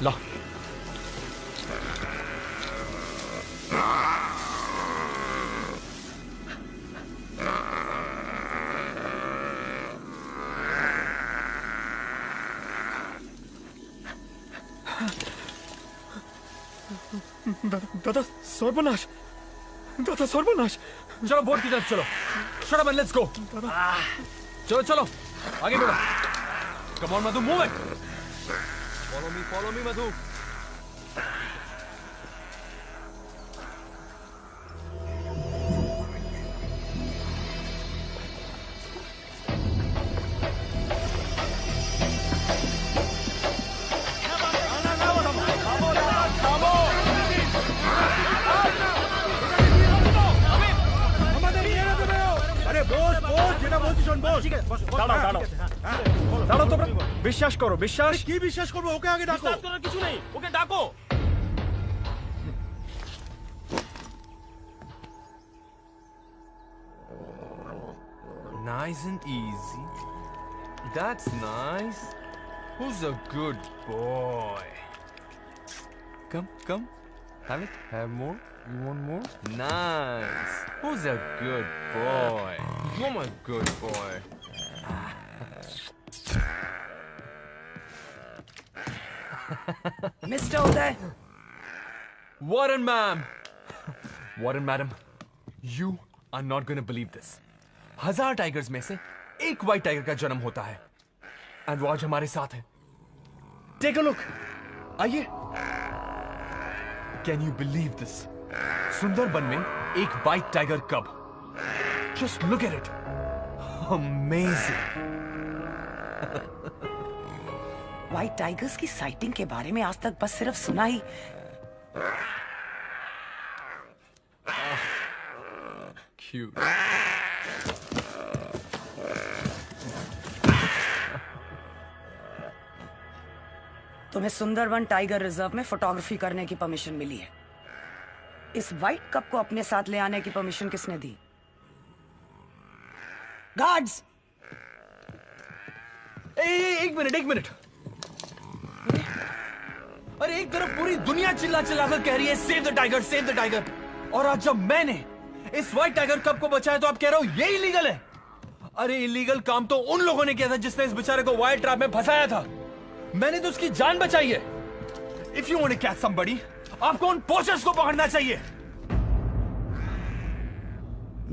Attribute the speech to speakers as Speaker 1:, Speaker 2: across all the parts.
Speaker 1: ला।
Speaker 2: दादा सर्वनाश, दादा सर्वनाश।
Speaker 1: चलो बोट की तरफ चलो। Shut up and let's go. चलो चलो आगे बढ़ो। Come on Madhu, move it. Follow me Madhu.
Speaker 2: বিশ্বাস করো, বিশ্বাস
Speaker 3: কি বিশ্বাস করবো? ওকে আগে ডাকো।
Speaker 2: বিশ্বাস করার কিছু নেই, ওকে ডাকো।
Speaker 1: Nice and easy. That's nice. Who's a good boy? Come. Have it. Have more. You want more? Nice. Who's a good boy? You're my good boy.
Speaker 4: Mr. Uday.
Speaker 1: Warren, ma'am. Warren, madam. You are not going to believe this. 1000 tigers में से एक white tiger का जन्म होता है। And वो आज हमारे साथ है। Take a look. आइए। Can you believe this? Sundarban में एक white tiger cub. Just look at it. Amazing.
Speaker 4: White tigers की साइटिंग के बारे में आज तक बस सिर्फ सुना ही।
Speaker 1: क्यूट।
Speaker 4: तुम्हें सुंदरबन टाइगर रिजर्व में फोटोग्राफी करने की परमिशन मिली है। इस व्हाइट कप को अपने साथ ले आने की परमिशन किसने दी? गार्ड्स!
Speaker 1: एक मिनट। अरे एक तरफ पूरी दुनिया चिल्ला कर कह रही है save the tiger, save the tiger, और आज जब मैंने इस व्हाइट टाइगर कप को बचाया तो आप कह रहे हो ये इलीगल है। अरे इलीगल काम तो उन लोगों ने किया था जिसने इस बेचारे को वाइल्ड ट्रैप में फंसाया था। मैंने तो उसकी जान बचाई है। If you want to catch somebody, आपको उन पोचर्स को पकड़ना चाहिए।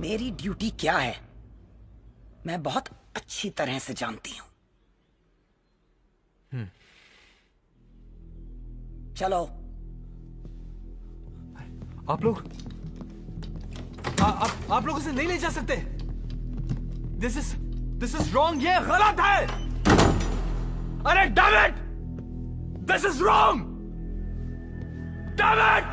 Speaker 4: मेरी ड्यूटी क्या है मैं बहुत अच्छी तरह से जानती हूं। चलो।
Speaker 1: आप लोग इसे नहीं ले जा सकते। This is wrong. ये गलत है। अरे damn it, this is wrong. Damn it.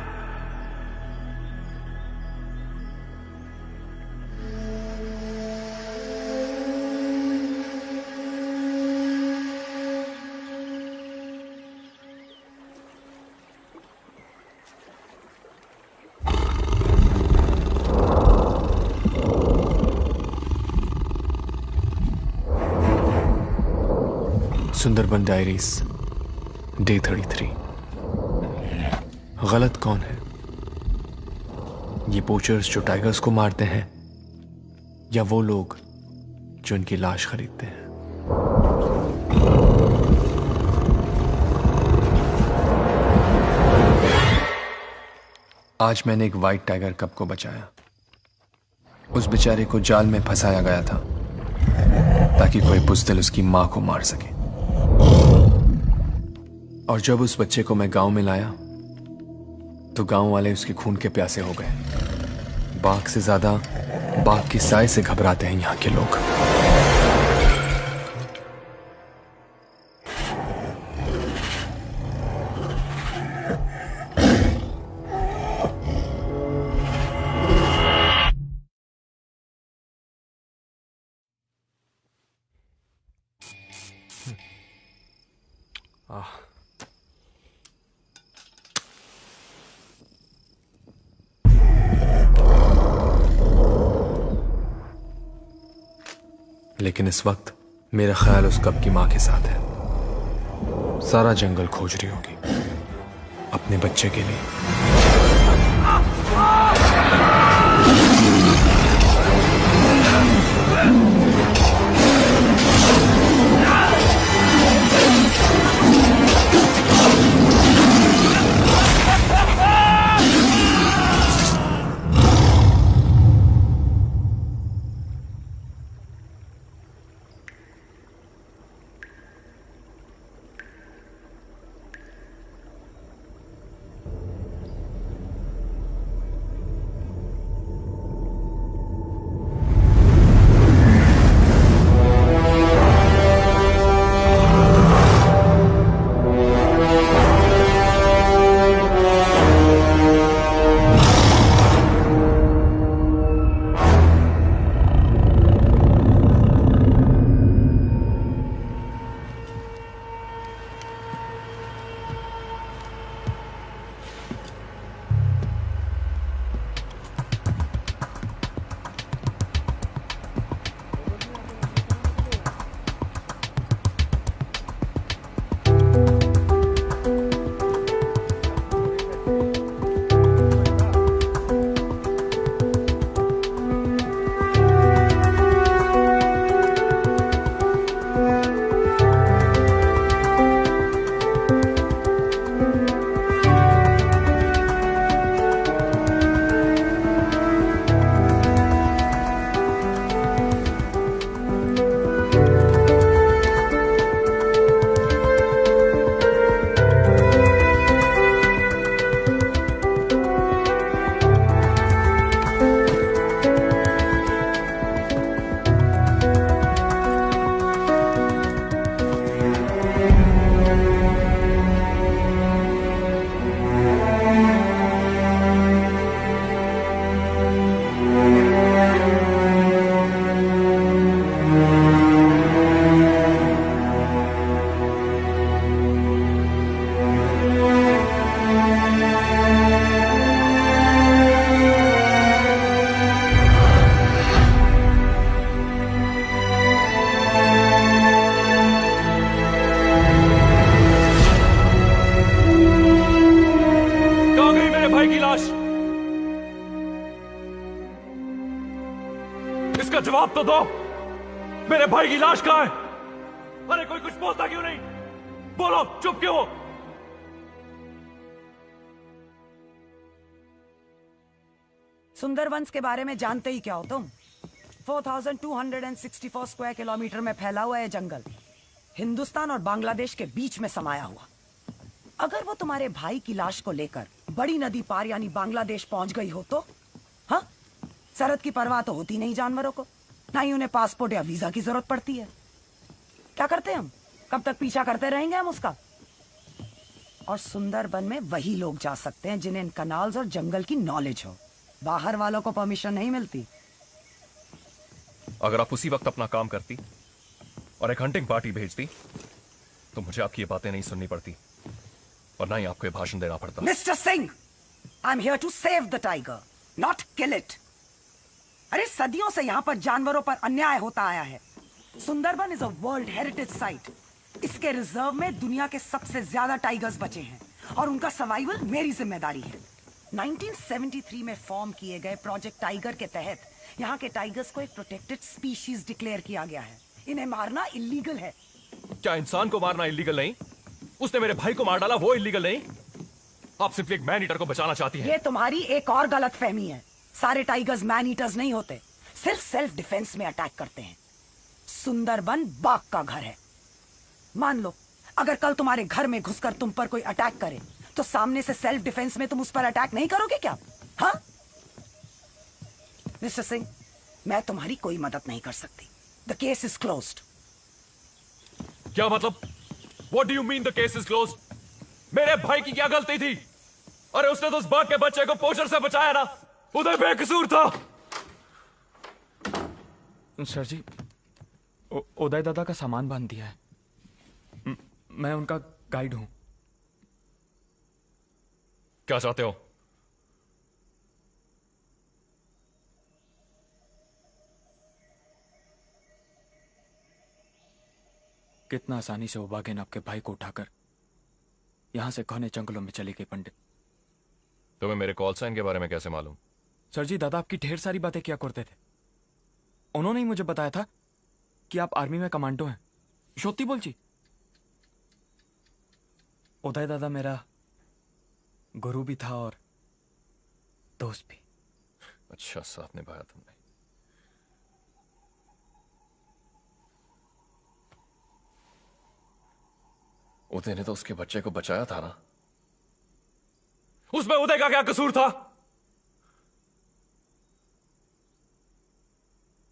Speaker 5: Sundarban diaries day 33। गलत कौन है? ये पोचर्स जो टाइगर्स को मारते हैं या वो लोग जो उनकी लाश खरीदते हैं? आज मैंने एक व्हाइट टाइगर कब को बचाया। उस बेचारे को जाल में फंसाया गया था ताकि कोई बुज़दिल उसकी मां को मार सके। और जब उस बच्चे को मैं गांव में लाया तो गांव वाले उसके खून के प्यासे हो गए। बाघ से ज्यादा बाघ की साय से घबराते हैं यहां के लोग। लेकिन इस वक्त मेरा ख्याल उस कप की मां के साथ है। सारा जंगल खोज रही होगी अपने बच्चे के लिए।
Speaker 2: इसका जवाब तो दो। मेरे भाई की लाश कहां है? अरे कोई कुछ बोलता क्यों नहीं? बोलो, चुप क्यों हो?
Speaker 4: सुंदरवंस के बारे में जानते ही क्या हो तुम? 4264 स्क्वायर किलोमीटर में फैला हुआ है जंगल, हिंदुस्तान और बांग्लादेश के बीच में समाया हुआ। अगर वो तुम्हारे भाई की लाश को लेकर बड़ी नदी पार यानी बांग्लादेश पहुंच गई हो तो? हाँ, सरहद की परवाह तो होती नहीं जानवरों को, ना ही उन्हें पासपोर्ट या वीजा की जरूरत पड़ती है। क्या करते हम? कब तक पीछा करते रहेंगे हम उसका? और सुंदरबन में वही लोग जा सकते हैं जिन्हें इन कनाल्स और जंगल की नॉलेज हो। बाहर वालों को परमिशन नहीं मिलती।
Speaker 2: अगर आप उसी वक्त अपना काम करती और एक हंटिंग पार्टी भेजती तो मुझे आपकी ये बातें नहीं सुननी पड़ती और ना ही आपको ये भाषण देना पड़ता।
Speaker 4: Mister Singh, I am here to save the tiger, not kill it. अरे सदियों से यहाँ पर जानवरों पर अन्याय होता आया है। Sundarban is a world heritage site. इसके रिजर्व में दुनिया के सबसे ज्यादा टाइगर्स बचे हैं और उनका सर्वाइवल मेरी जिम्मेदारी है। 1973 में फॉर्म किए गए प्रोजेक्ट टाइगर के तहत यहाँ के टाइगर्स को एक प्रोटेक्टेड स्पीशीज डिक्लेयर किया गया है। इन्हें मारना इलीगल है।
Speaker 2: क्या इंसान को मारना इलीगल नहीं? उसने मेरे भाई को मार डाला, वो इलीगल नहीं? आप सिर्फ एक मैन ईटर को बचाना चाहती हैं।
Speaker 4: ये तुम्हारी एक और गलत फहमी है। सारे टाइगर्स मैन ईटर्स नहीं होते, सिर्फ सेल्फ डिफेंस में अटैक करते हैं। सुंदरबन बाघ का घर है। मान लो अगर कल तुम्हारे घर में घुसकर तुम पर कोई अटैक करे तो सामने से सेल्फ डिफेंस में तुम उस पर अटैक नहीं करोगे क्या? हाँ मिस्टर सिंह, मैं तुम्हारी कोई मदद नहीं कर सकती। The case is closed.
Speaker 2: क्या मतलब? What do you mean the case is closed? मेरे भाई की क्या गलती थी? अरे उसने तो उस बाघ के बच्चे को पोचर से बचाया ना, उधर बेकसूर था।
Speaker 3: सर जी, उदय दादा का सामान बांध दिया है। मैं उनका गाइड हूं।
Speaker 2: क्या चाहते हो?
Speaker 3: कितना आसानी से वो बाघिन आपके भाई को उठाकर यहां से घने जंगलों में चली गई पंडित।
Speaker 2: तुम्हें मेरे कॉल साइन के बारे में कैसे मालूम?
Speaker 3: सर जी, दादा आपकी ढेर सारी बातें किया करते थे। उन्होंने ही मुझे बताया था कि आप आर्मी में कमांडो हैं। शोती बोल जी। उदय दादा मेरा गुरु भी था और दोस्त भी।
Speaker 2: अच्छा साथ निभाया तुमने। उदय ने तो उसके बच्चे को बचाया था ना। उसमें उदय का क्या कसूर था?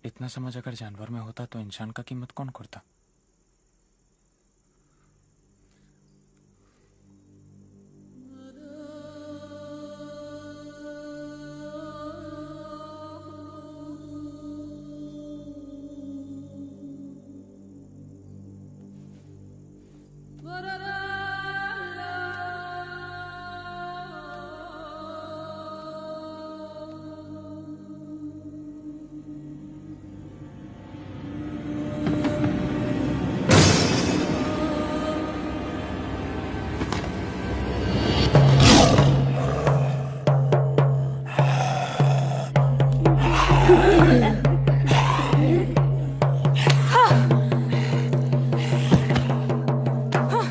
Speaker 3: इतना समझ अगर जानवर में होता तो इंसान का कीमत कौन करता?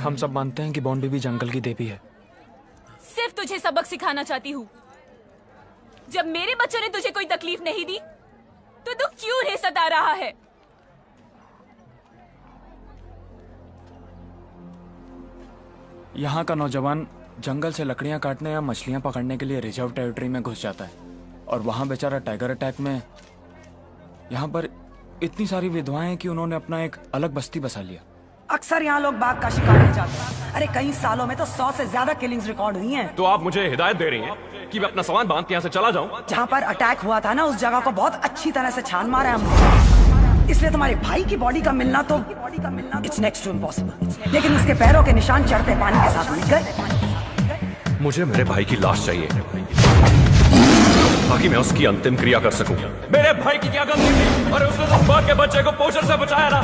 Speaker 3: हम सब मानते हैं कि बॉन्ड भी जंगल की देवी है।
Speaker 6: सिर्फ तुझे सबक सिखाना चाहती हूँ। जब मेरे बच्चों ने तुझे कोई तकलीफ नहीं दी तो तू क्यों रे सता रहा है?
Speaker 3: यहाँ का नौजवान जंगल से लकड़ियां काटने या मछलियां पकड़ने के लिए रिजर्व टेरिटरी में घुस जाता है और वहां बेचारा टाइगर अटैक में यहाँ पर इतनी सारी विधवाएं कि उन्होंने अपना एक अलग बस्ती बसा लिया।
Speaker 4: अक्सर यहाँ लोग बाघ का शिकार नहीं जाते हैं। अरे कई सालों में तो 100 से ज्यादा किलिंग्स रिकॉर्ड हुई हैं।
Speaker 2: तो आप मुझे हिदायत दे रही हैं कि मैं अपना सामान बांध के यहाँ से चला जाऊं?
Speaker 4: जहाँ पर अटैक हुआ था ना, उस जगह को बहुत अच्छी तरह से छान मारा है हमने। इसलिए तुम्हारे भाई की बॉडी का मिलना तो इट्स नेक्स्ट टू इम्पॉसिबल। लेकिन उसके पैरों के निशान चढ़ते पानी के साथ मिल गए।
Speaker 2: मुझे मेरे भाई की लाश चाहिए ताकि मैं उसकी अंतिम क्रिया कर सकूं। मेरे भाई की क्या गलती थी? और उसने तो बाघ के बच्चे को पोषण से बचाया ना।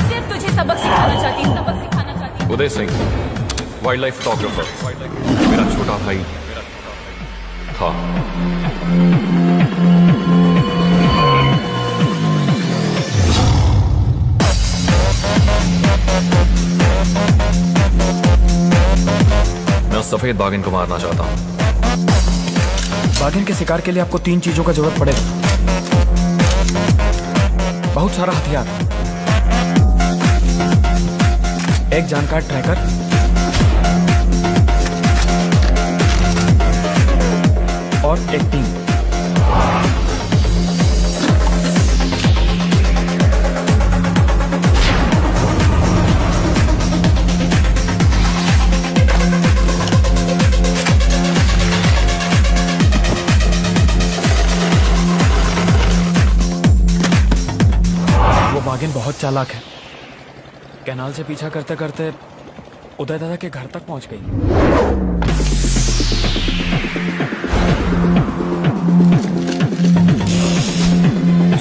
Speaker 6: सिर्फ तुझे सबक सिखाना चाहती हूँ, सबक सिखाना चाहती हूँ।
Speaker 2: Uday Singh, wild life photographer, मेरा छोटा भाई था। मैं सफेद बाघिन को मारना चाहता हूँ।
Speaker 3: बाघिन के शिकार के लिए आपको 3 चीजों का जरूरत पड़ेगा। बहुत सारा हथियार, एक जानकार ट्रैकर, और एक टीम। बाघिन बहुत चालाक है। कैनाल से पीछा करते करते उदय दादा के घर तक पहुंच गई।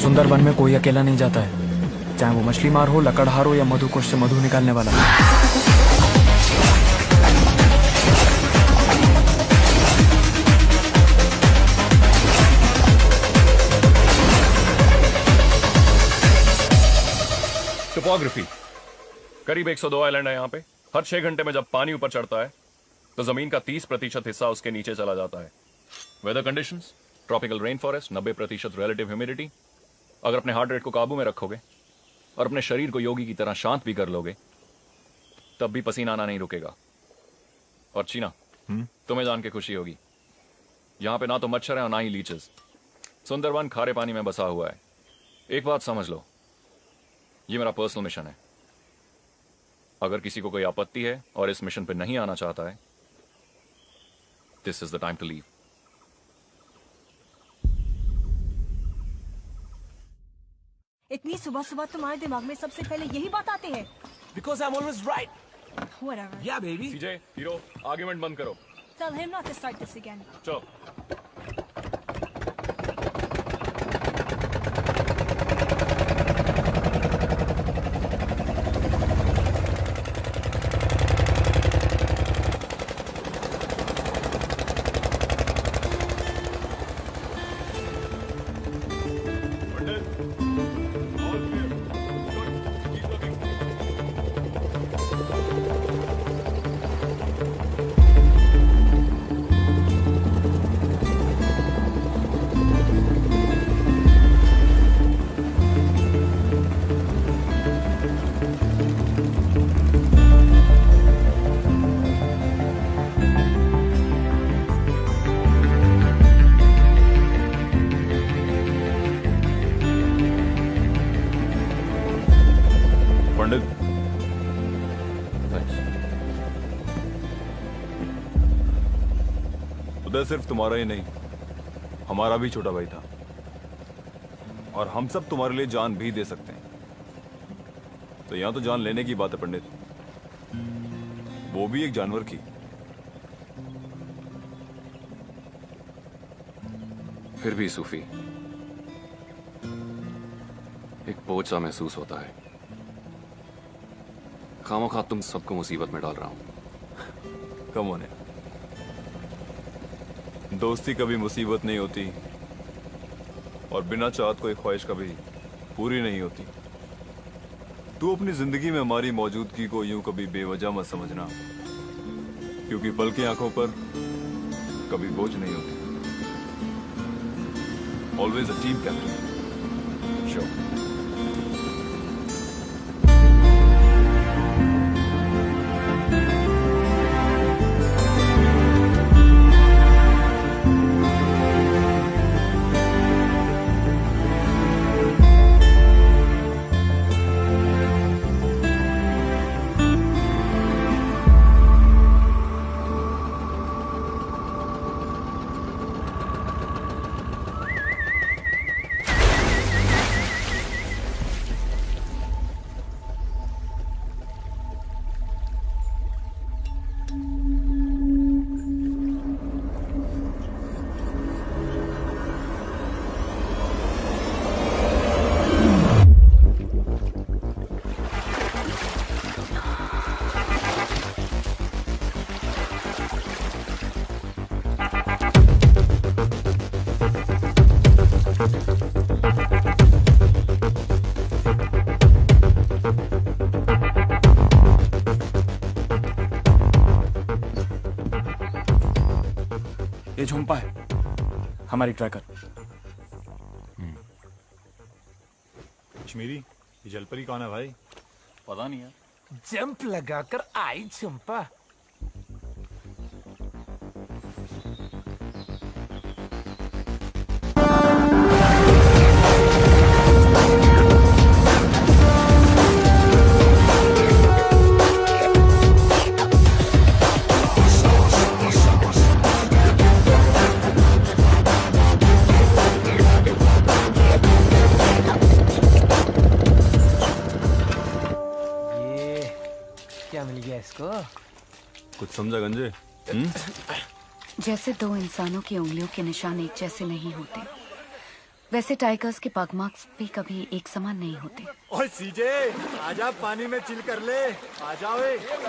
Speaker 3: सुंदरबन में कोई अकेला नहीं जाता है, चाहे वो मछली मार हो, लकड़हार हो या मधुकोश से मधु निकालने वाला।
Speaker 2: टोपोग्राफी, करीब 102 आइलैंड है यहाँ पे। हर 6 घंटे में जब पानी ऊपर चढ़ता है तो जमीन का 30% हिस्सा उसके नीचे चला जाता है। Weather conditions, tropical rain forest, 90% relative humidity. अगर अपने हार्ट रेट को काबू में रखोगे और अपने शरीर को योगी की तरह शांत भी कर लोगे तब भी पसीना आना नहीं रुकेगा। और चीना, तुम्हें जान के खुशी होगी, यहाँ पे ना तो मच्छर है और ना ही लीचेस। सुंदरवन खारे पानी में बसा हुआ है। एक बात समझ लो, ये मेरा पर्सनल मिशन है। अगर किसी को कोई आपत्ति है और इस मिशन पे नहीं आना चाहता है, this is the time to leave.
Speaker 7: इतनी सुबह सुबह तुम्हारे दिमाग में सबसे पहले यही बात आती है?
Speaker 1: Because I'm always right.
Speaker 7: Whatever.
Speaker 1: Yeah, baby.
Speaker 2: CJ, hero, argument बंद करो।
Speaker 7: Tell him not to start this again.
Speaker 2: चलो।
Speaker 8: राजा सिर्फ तुम्हारा ही नहीं, हमारा भी छोटा भाई था, और हम सब तुम्हारे लिए जान भी दे सकते हैं। तो यहां तो जान लेने की बात है पंडित, वो भी एक जानवर की।
Speaker 2: फिर भी सूफी, एक बोझ सा महसूस होता है। खामोखा तुम सबको मुसीबत में डाल रहा हूं।
Speaker 8: कम होने, दोस्ती कभी मुसीबत नहीं होती, और बिना चाहत कोई ख्वाहिश कभी पूरी नहीं होती। तू अपनी जिंदगी में हमारी मौजूदगी को यूं कभी बेवजह मत समझना, क्योंकि पल की आंखों पर कभी बोझ नहीं होती। Always a team captain. Sure.
Speaker 3: ये झुम्पा है, हमारी ट्रैकर।
Speaker 8: कश्मीरी, ये जलपरी कौन है भाई?
Speaker 1: पता नहीं है। जंप लगाकर आई झुम्पा। क्या मिल गया इसको?
Speaker 8: कुछ समझा गंजे?
Speaker 9: जैसे दो इंसानों की उंगलियों के निशान एक जैसे नहीं होते, वैसे टाइगर्स के पग मार्क्स भी कभी एक समान नहीं होते।
Speaker 8: ओए सीजे, आजा पानी में चिल कर ले, आ जाओ।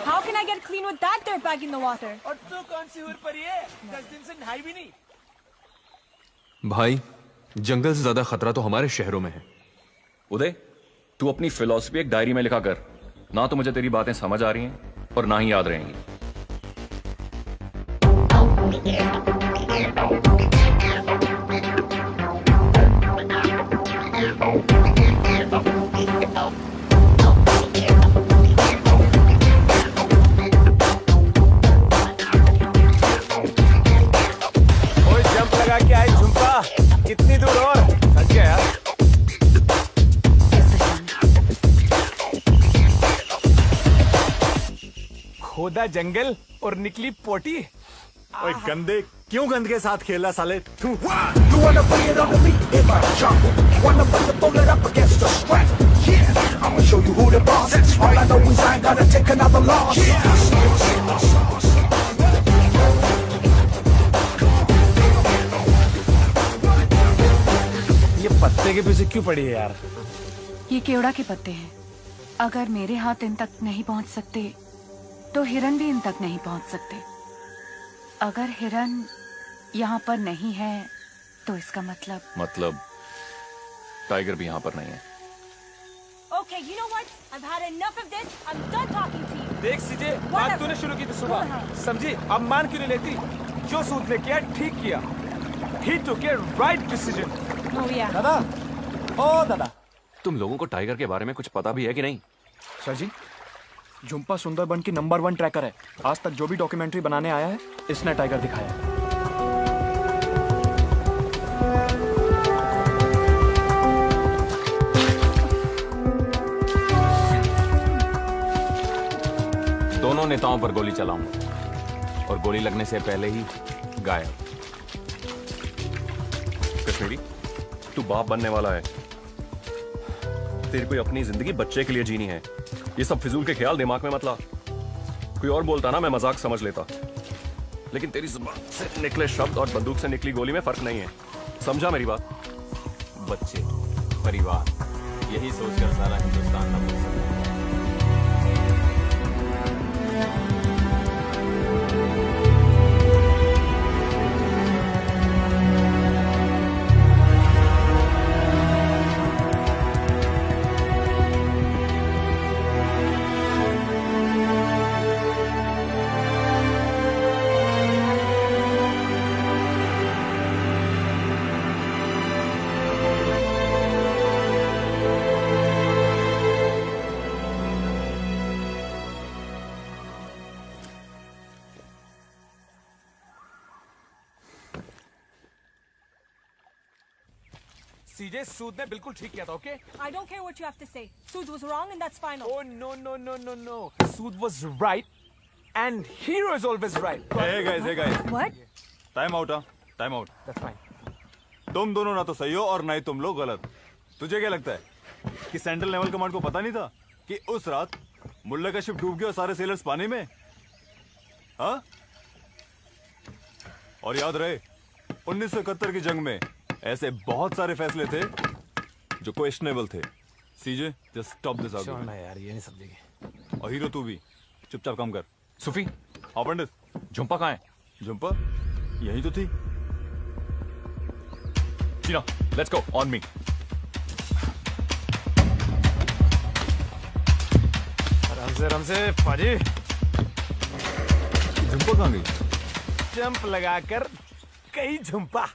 Speaker 7: How can I get clean with that dirtbag in the water?
Speaker 1: और तू कौन सी हुर परी है? 10 दिन से नहाई भी नहीं।
Speaker 5: भाई, जंगल से ज्यादा खतरा तो हमारे शहरों में है।
Speaker 2: उदय, तू अपनी फिलॉसफी एक डायरी में लिखा कर। ना तो मुझे तेरी बातें समझ आ रही हैं और ना ही याद रहेंगी।
Speaker 1: ओए जंप लगा के आई झुम्पा, कितनी दूर और? थक गया यार। खोदा जंगल और निकली पोटी।
Speaker 8: ओए गंदे, क्यों गंद के साथ खेला साले तू?
Speaker 1: ये पत्ते के पीछे क्यों पड़ी है यार?
Speaker 9: ये केवड़ा के पत्ते हैं। अगर मेरे हाथ इन तक नहीं पहुंच सकते तो हिरन भी इन तक नहीं पहुंच सकते। अगर हिरन यहाँ पर नहीं है तो इसका मतलब
Speaker 2: टाइगर भी यहाँ पर नहीं है।
Speaker 7: Okay, you know what? I've had enough of this. I'm done talking to you.
Speaker 1: देख सीजे, बात तूने शुरू की थी सुबह, समझी? अब मान क्यों नहीं लेती? जो सूद ने किया ठीक किया। He took a right decision.
Speaker 7: Oh yeah.
Speaker 1: दादा, ओ दादा,
Speaker 2: तुम लोगों को टाइगर के बारे में कुछ पता भी है कि नहीं?
Speaker 3: सर जी, झुम्पा सुंदरबन की नंबर 1 ट्रैकर है। आज तक जो भी डॉक्यूमेंट्री बनाने आया है, इसने टाइगर दिखाया है।
Speaker 10: दोनों नेताओं पर गोली चलाऊं और गोली लगने से पहले ही गायब।
Speaker 2: कश्मीरी, तू बाप बनने वाला है। तेरे कोई अपनी जिंदगी बच्चे के लिए जीनी है। ये सब फिजूल के ख्याल दिमाग में मत ला। कोई और बोलता ना मैं मजाक समझ लेता, लेकिन तेरी जुबान से निकले शब्द और बंदूक से निकली गोली में फर्क नहीं है। समझा मेरी बात?
Speaker 10: बच्चे, परिवार, यही सोचकर सारा हिंदुस्तान न भूल सकता।
Speaker 1: सीजे, सूद ने बिल्कुल ठीक किया था, okay?
Speaker 7: I don't care what you have to say. Sood was wrong and that's final.
Speaker 1: Oh no. Sood was right and hero is always right.
Speaker 8: Hey guys.
Speaker 7: What?
Speaker 8: Time out. Time out.
Speaker 1: That's fine.
Speaker 8: तुम दोनों ना तो सही हो और ना ही तुम लोग गलत। तुझे क्या लगता है कि सेंट्रल नेवल कमांड को पता नहीं था कि उस रात मुल्ला का शिप डूब गया और सारे सेलर्स पानी में? हाँ? और याद रहे 1971 की जंग में ऐसे बहुत सारे फैसले थे जो क्वेश्चनेबल थे। सीजे, जस्ट स्टॉप दिस आर्गुमेंट।
Speaker 1: यार ये नहीं समझेंगे।
Speaker 8: और हीरो तू भी चुपचाप काम कर।
Speaker 2: सुफी,
Speaker 8: हाँ पंडित।
Speaker 2: झुम्पा कहाँ है?
Speaker 8: झुम्पा यही तो थी।
Speaker 2: चीना, लेट्स गो, ऑन मी।
Speaker 1: आराम से पाजी।
Speaker 8: झुम्पा कहाँ गई?
Speaker 1: जंप लगाकर कई Jhumpa.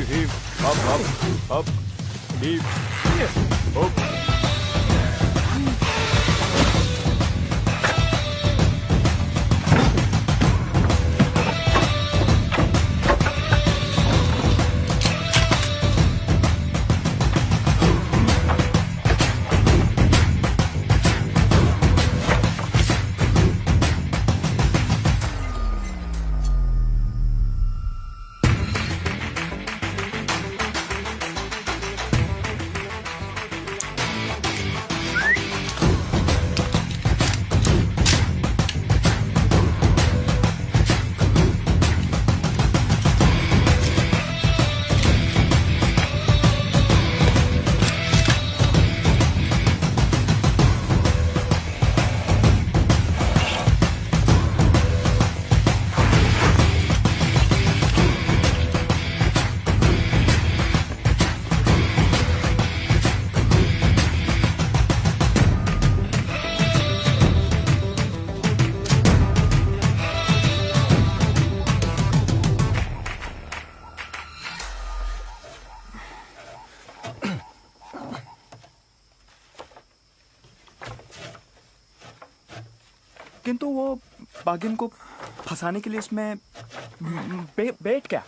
Speaker 8: Heave. Up. Heave. Up.
Speaker 3: किंतु वो बागिन को फंसाने के लिए इसमें बेट क्या?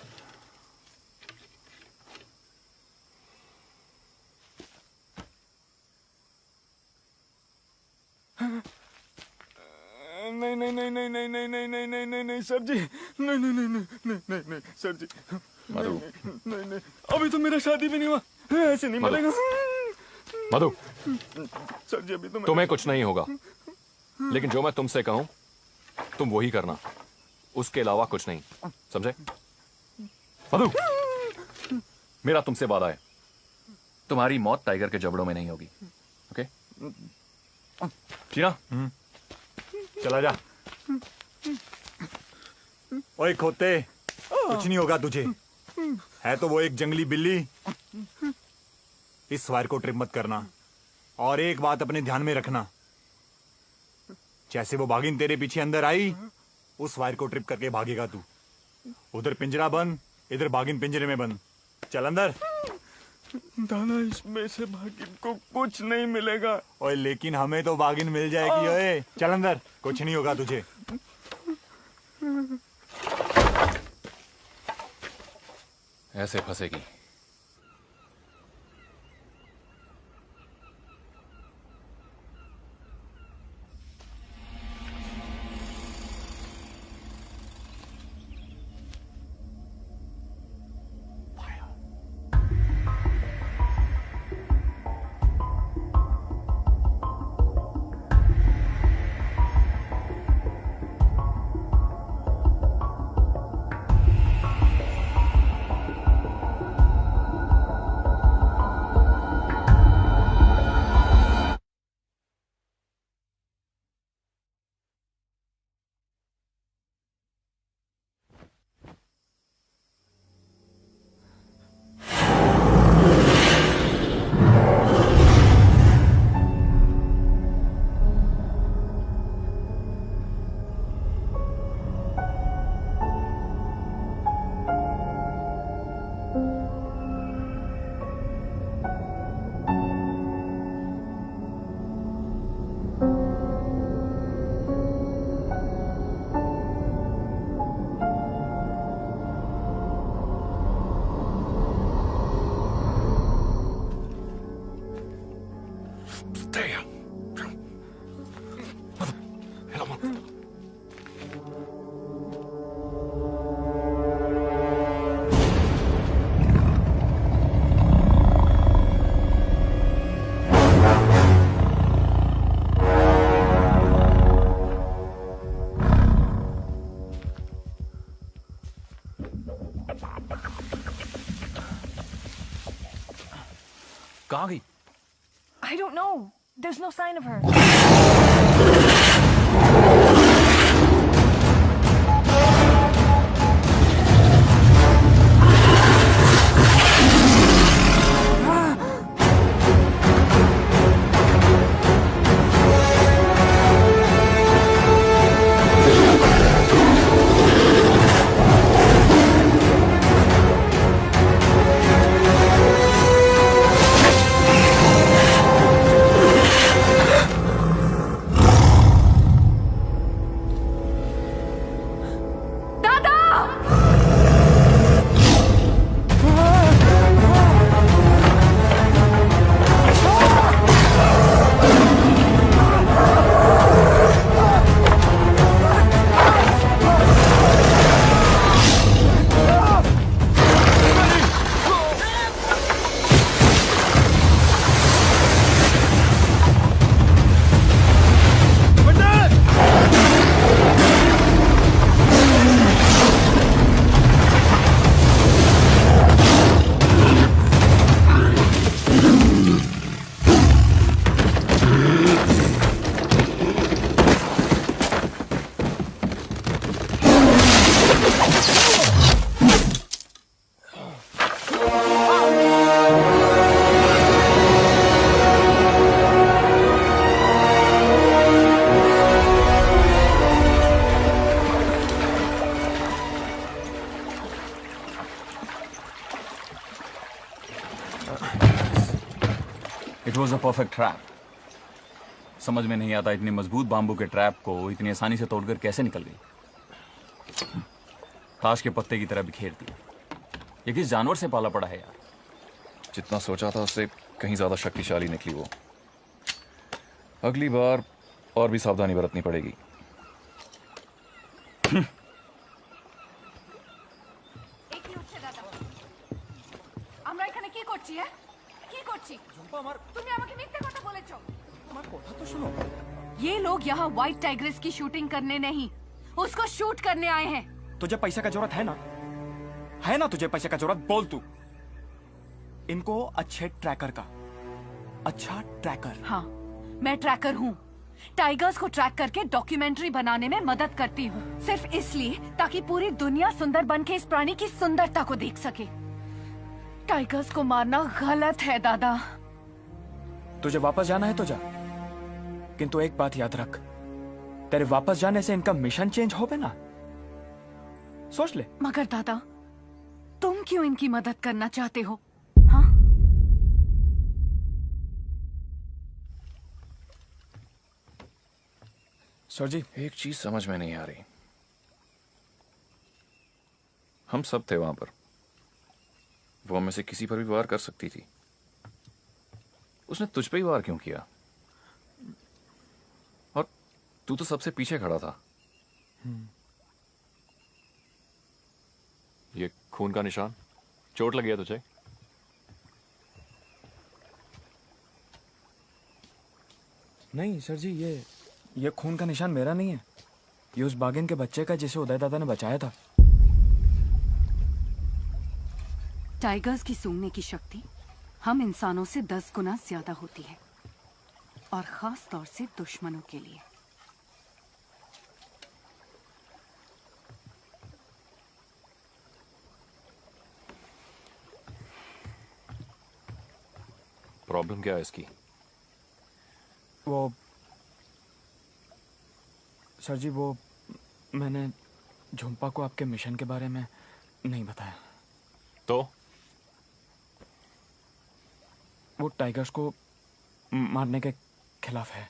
Speaker 3: नहीं सर जी, नहीं सर जी, नहीं अभी तो मेरा शादी भी नहीं हुआ, ऐसे नहीं मिलेगा।
Speaker 2: मधु,
Speaker 3: सर जी अभी तो
Speaker 2: तुम्हें कुछ नहीं होगा, लेकिन जो मैं तुमसे कहूं तुम वही करना, उसके अलावा कुछ नहीं, समझे? मधु, मेरा तुमसे वादा है, तुम्हारी मौत टाइगर के जबड़ों में नहीं होगी, ओके? चीना,
Speaker 10: चला जा। ओए खोते, कुछ नहीं होगा तुझे, है तो वो एक जंगली बिल्ली। इस वायर को ट्रिप मत करना, और एक बात अपने ध्यान में रखना, जैसे वो बागिन तेरे पीछे अंदर आई, उस वायर को ट्रिप करके भागेगा तू। उधर पिंजरा बंद, इधर बागिन पिंजरे में बंद। चल अंदर।
Speaker 3: दादा इसमें से बागिन को कुछ नहीं मिलेगा।
Speaker 10: ओए लेकिन हमें तो बागिन मिल जाएगी। ओए चल अंदर, कुछ नहीं होगा तुझे।
Speaker 2: ऐसे फंसेगी।
Speaker 3: कहाँ गई?
Speaker 7: I don't know. There's no sign of her.
Speaker 3: It was a perfect trap. समझ में नहीं आता इतनी मजबूत बाम्बू के ट्रैप को इतनी आसानी से तोड़कर कैसे निकल गई। ताश के पत्ते की तरह बिखेर दी। ये किस जानवर से पाला पड़ा है यार।
Speaker 2: जितना सोचा था उससे कहीं ज्यादा शक्तिशाली निकली वो। अगली बार और भी सावधानी बरतनी पड़ेगी।
Speaker 9: ये लोग यहाँ व्हाइट टाइग्रेस की शूटिंग करने नहीं, उसको शूट करने आए हैं।
Speaker 3: तुझे पैसे का जरूरत है ना? है ना तुझे पैसे का जरूरत? बोल तू। इनको अच्छे ट्रैकर का, अच्छा ट्रैकर।
Speaker 9: हाँ, मैं ट्रैकर हूँ। टाइगर्स को ट्रैक करके डॉक्यूमेंट्री बनाने में मदद करती हूँ, सिर्फ इसलिए ताकि पूरी दुनिया सुंदर बन के इस प्राणी की सुंदरता को देख सके। टाइगर्स को मारना गलत है दादा।
Speaker 3: तुझे वापस जाना है तो जा, किंतु एक बात याद रख, तेरे वापस जाने से इनका मिशन चेंज हो पे ना, सोच ले।
Speaker 9: मगर दादा, तुम क्यों इनकी मदद करना चाहते हो?
Speaker 3: सर जी,
Speaker 2: एक चीज समझ में नहीं आ रही। हम सब थे वहां पर, वो हमें से किसी पर भी वार कर सकती थी। उसने तुझ पे ही वार क्यों किया? और तू तो सबसे पीछे खड़ा था। ये खून का निशान, चोट लगी है तुझे?
Speaker 3: नहीं सर जी, ये खून का निशान मेरा नहीं है। ये उस बागिन के बच्चे का जिसे उदय दादा ने बचाया था।
Speaker 9: टाइगर्स की सूंघने की शक्ति हम इंसानों से 10 गुना ज्यादा होती है, और खास तौर से दुश्मनों के लिए।
Speaker 2: प्रॉब्लम क्या है इसकी?
Speaker 3: वो सर जी, वो मैंने झुम्पा को आपके मिशन के बारे में नहीं बताया।
Speaker 2: तो
Speaker 3: वो टाइगर्स को मारने के खिलाफ है।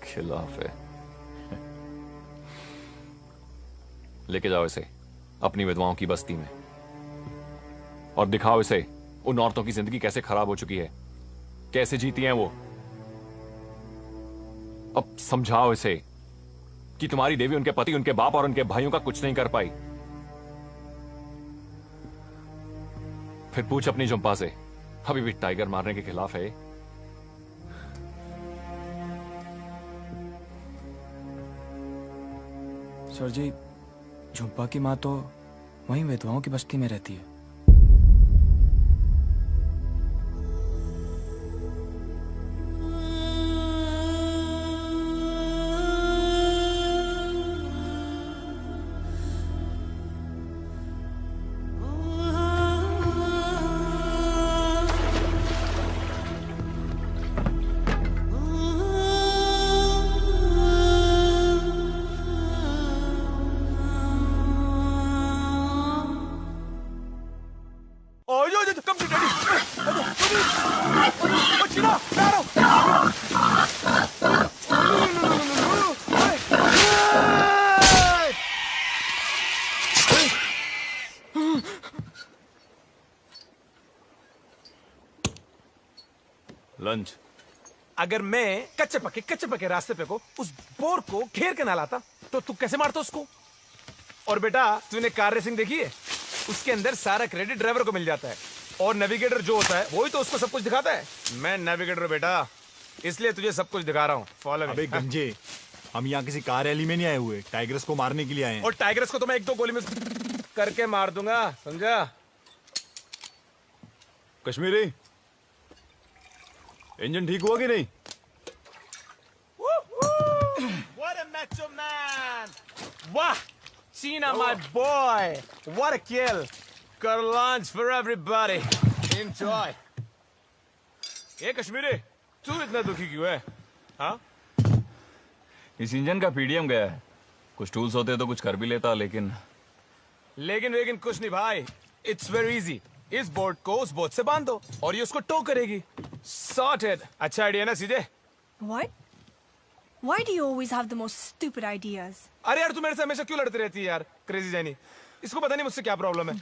Speaker 2: खिलाफ है? लेके जाओ इसे अपनी विधवाओं की बस्ती में और दिखाओ इसे उन औरतों की जिंदगी कैसे खराब हो चुकी है, कैसे जीती हैं वो। अब समझाओ इसे कि तुम्हारी देवी उनके पति, उनके बाप और उनके भाइयों का कुछ नहीं कर पाई। फिर पूछ अपनी झुम्पा से, अभी भी टाइगर मारने के खिलाफ है?
Speaker 3: सर जी, झुम्पा की माँ तो वहीं विधवाओं की बस्ती में रहती है।
Speaker 2: लंच।
Speaker 1: अगर मैं कच्चे पके रास्ते पे को उस बोर को घेर के ना लाता तो तू कैसे मारता उसको? और बेटा, तूने कार रेसिंग देखी है? उसके अंदर सारा क्रेडिट ड्राइवर को मिल जाता है, और नेविगेटर जो होता है वही तो उसको सब कुछ दिखाता है। मैं नेविगेटर हूं बेटा, इसलिए तुझे सब कुछ दिखा रहा हूँ। Follow me.
Speaker 10: अबे गंजे, हम यहाँ किसी कार रैली में नहीं आए हुए, टाइगर्स को मारने के लिए आए हैं।
Speaker 1: और टाइगर्स को तो मैं एक दो गोली में करके मार दूंगा, समझा?
Speaker 8: कश्मीरी, इंजन ठीक हुआ कि नहीं?
Speaker 1: What a macho man! वाह, Cena my boy, what a kill! Got lunch for everybody. Enjoy. ये कश्मीरी, तू इतना दुखी क्यों है? हाँ?
Speaker 2: इस इंजन का पीडीएम गया है। कुछ टूल्स होते तो कुछ कर भी लेता, लेकिन
Speaker 1: कुछ नहीं भाई। It's very easy. इस बोट को उस बोट से बांध दो और ये उसको टो करेगी। Sorted. अच्छा आइडिया ना सीधे?
Speaker 7: What? Why do you always have the most stupid ideas?
Speaker 1: अरे यार, तू मेरे से हमेशा क्यों लड़ती रहती है यार, क्रेजी जानी? इसको पता नहीं मुझसे क्या प्रॉब्लम है।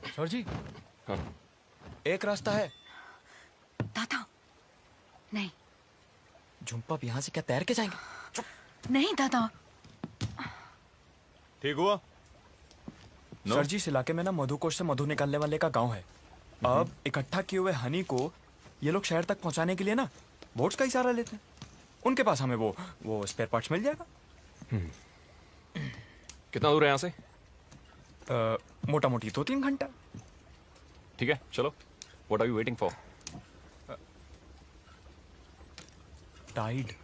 Speaker 3: सर जी,
Speaker 2: हाँ।
Speaker 1: एक रास्ता है।
Speaker 9: दादा, नहीं।
Speaker 3: झुम्पा अब यहाँ से क्या तैर के जाएंगे?
Speaker 9: नहीं दादा।
Speaker 8: ठीक हुआ?
Speaker 3: सर जी, इस इलाके में ना मधुकोश से मधु निकालने वाले का गांव है। अब इकट्ठा किए हुए हनी को ये लोग शहर तक पहुंचाने के लिए ना बोट्स का ही सहारा लेते हैं। उनके पास हमें वो स्पेयर पार्ट्स मिल जाएगा।
Speaker 2: कितना दूर है यहाँ से?
Speaker 3: मोटा मोटी 2-3 घंटा।
Speaker 2: ठीक है, चलो। What are you waiting for?
Speaker 3: Tide.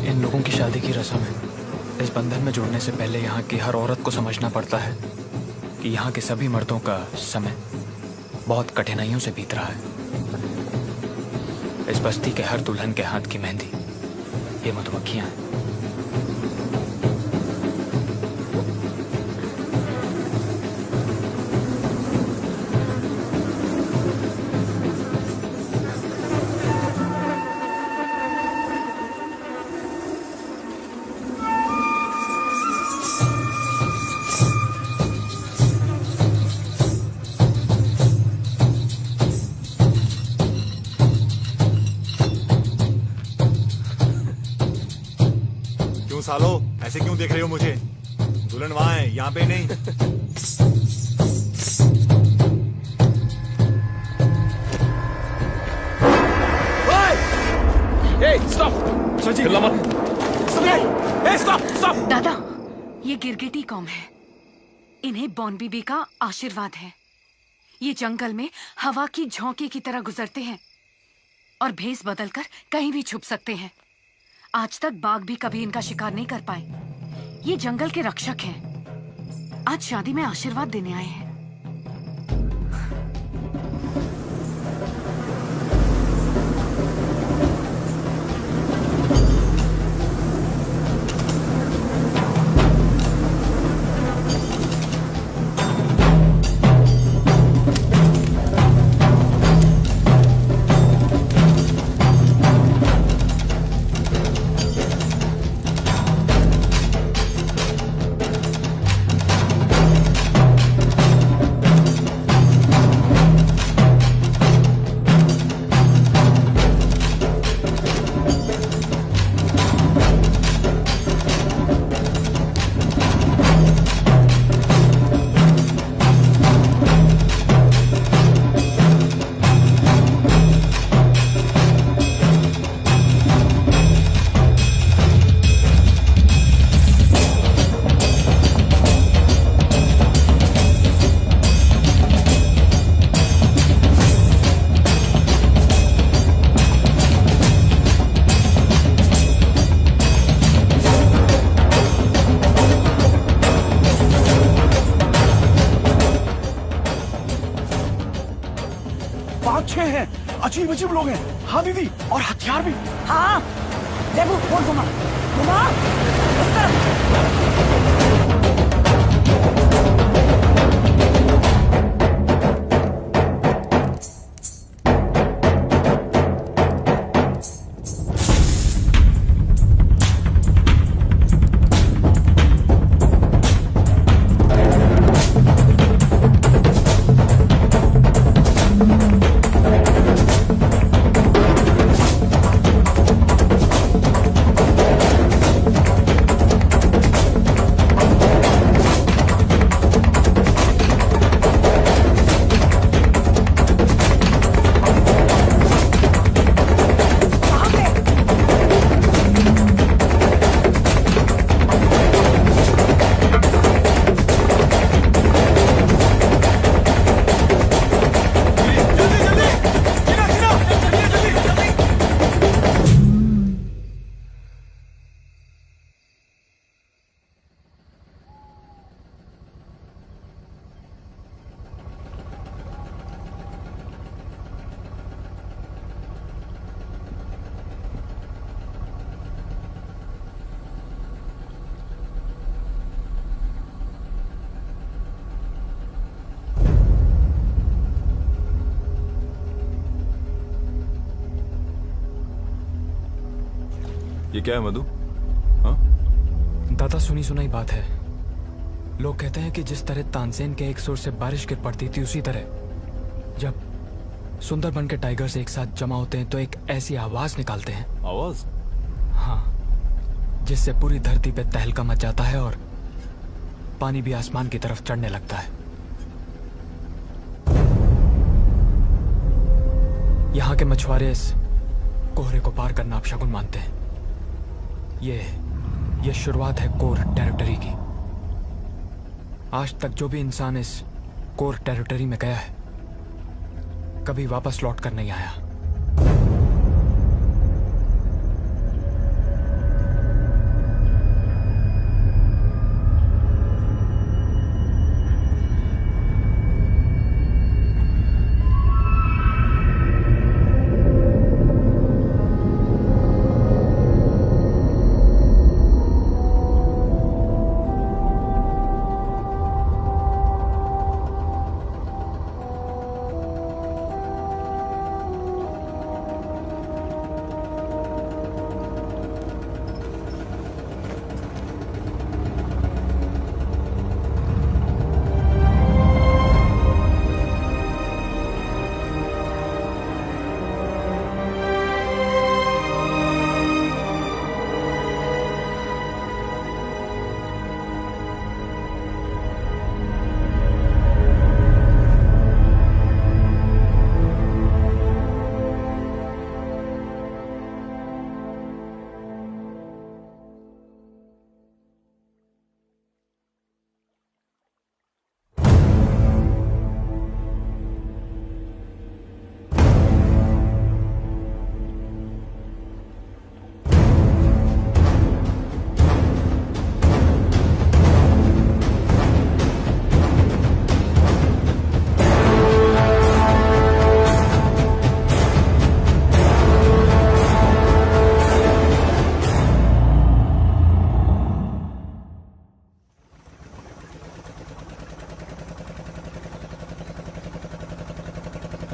Speaker 3: इन लोगों की शादी की रस्म है। इस बंधन में जुड़ने से पहले यहाँ की हर औरत को समझना पड़ता है कि यहाँ के सभी मर्दों का समय बहुत कठिनाइयों से बीत रहा है। इस बस्ती के हर दुल्हन के हाथ की मेहंदी ये मधुमक्खियां हैं।
Speaker 10: सालो ऐसे क्यों देख रहे हो मुझे? दुल्हन वहां है, यहाँ पे नहीं।
Speaker 9: दादा, ये गिरगिटी कौम है। इन्हें बॉन बीबी का आशीर्वाद है। ये जंगल में हवा की झोंके की तरह गुजरते हैं और भेस बदलकर कहीं भी छुप सकते हैं। आज तक बाघ भी कभी इनका शिकार नहीं कर पाए। ये जंगल के रक्षक हैं। आज शादी में आशीर्वाद देने आए हैं।
Speaker 11: अजीब अजीब लोग हैं। हाँ दीदी, और हथियार भी।
Speaker 4: हाँ देखो, फोन घुमा घुमा इस तरफ।
Speaker 8: ये क्या है मधु?
Speaker 3: दादा, सुनी सुनाई बात है। लोग कहते हैं कि जिस तरह तानसेन के एक सुर से बारिश गिर पड़ती थी, उसी तरह जब सुंदरबन के टाइगर्स एक साथ जमा होते हैं तो एक ऐसी आवाज निकालते हैं।
Speaker 8: आवाज?
Speaker 3: हाँ, जिससे पूरी धरती पे तहलका मच जाता है और पानी भी आसमान की तरफ चढ़ने लगता है। यहाँ के मछुआरे इस कोहरे को पार करना अपशगुन मानते हैं। ये शुरुआत है कोर टेरिटरी की। आज तक जो भी इंसान इस कोर टेरिटरी में गया है, कभी वापस लौट कर नहीं आया।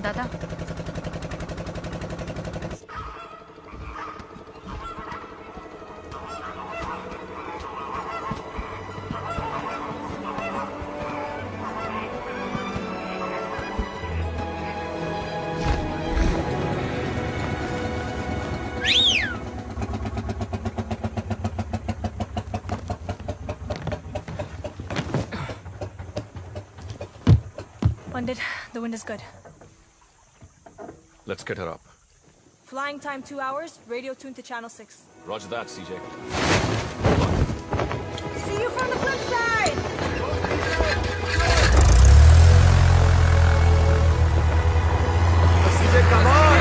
Speaker 9: दादा
Speaker 7: Pandit, the wind is good.
Speaker 2: Let's get her up.
Speaker 7: Flying time 2 hours, radio tuned to channel 6.
Speaker 2: Roger that, CJ.
Speaker 7: See you from the flip side!
Speaker 10: CJ, come on!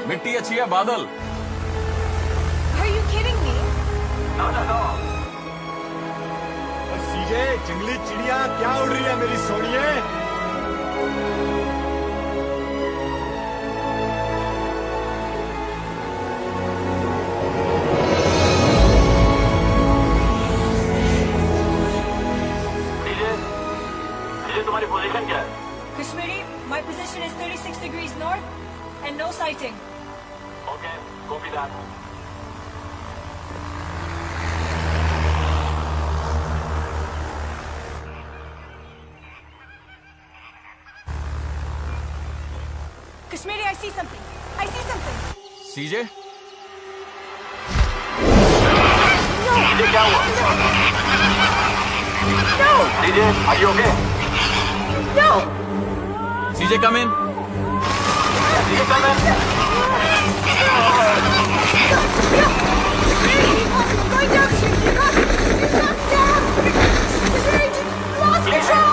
Speaker 2: मिट्टी अच्छी है बादल
Speaker 7: Are you kidding me?
Speaker 10: सीजे जंगली चिड़िया क्या उड़ रही है मेरी सोनिए?
Speaker 12: तुम्हारी पोजीशन क्या है?
Speaker 7: Kashmiri, my position is 36 degrees north and no sighting.
Speaker 12: Okay, copy that.
Speaker 7: Kashmiri, I see something. I see something.
Speaker 2: CJ?
Speaker 12: CJ क्या हुआ?
Speaker 7: No!
Speaker 12: CJ, are you okay?
Speaker 7: No!
Speaker 2: CJ, come in.
Speaker 12: CJ, come in.
Speaker 7: Going down! You're not down! Kashmiri, lost control!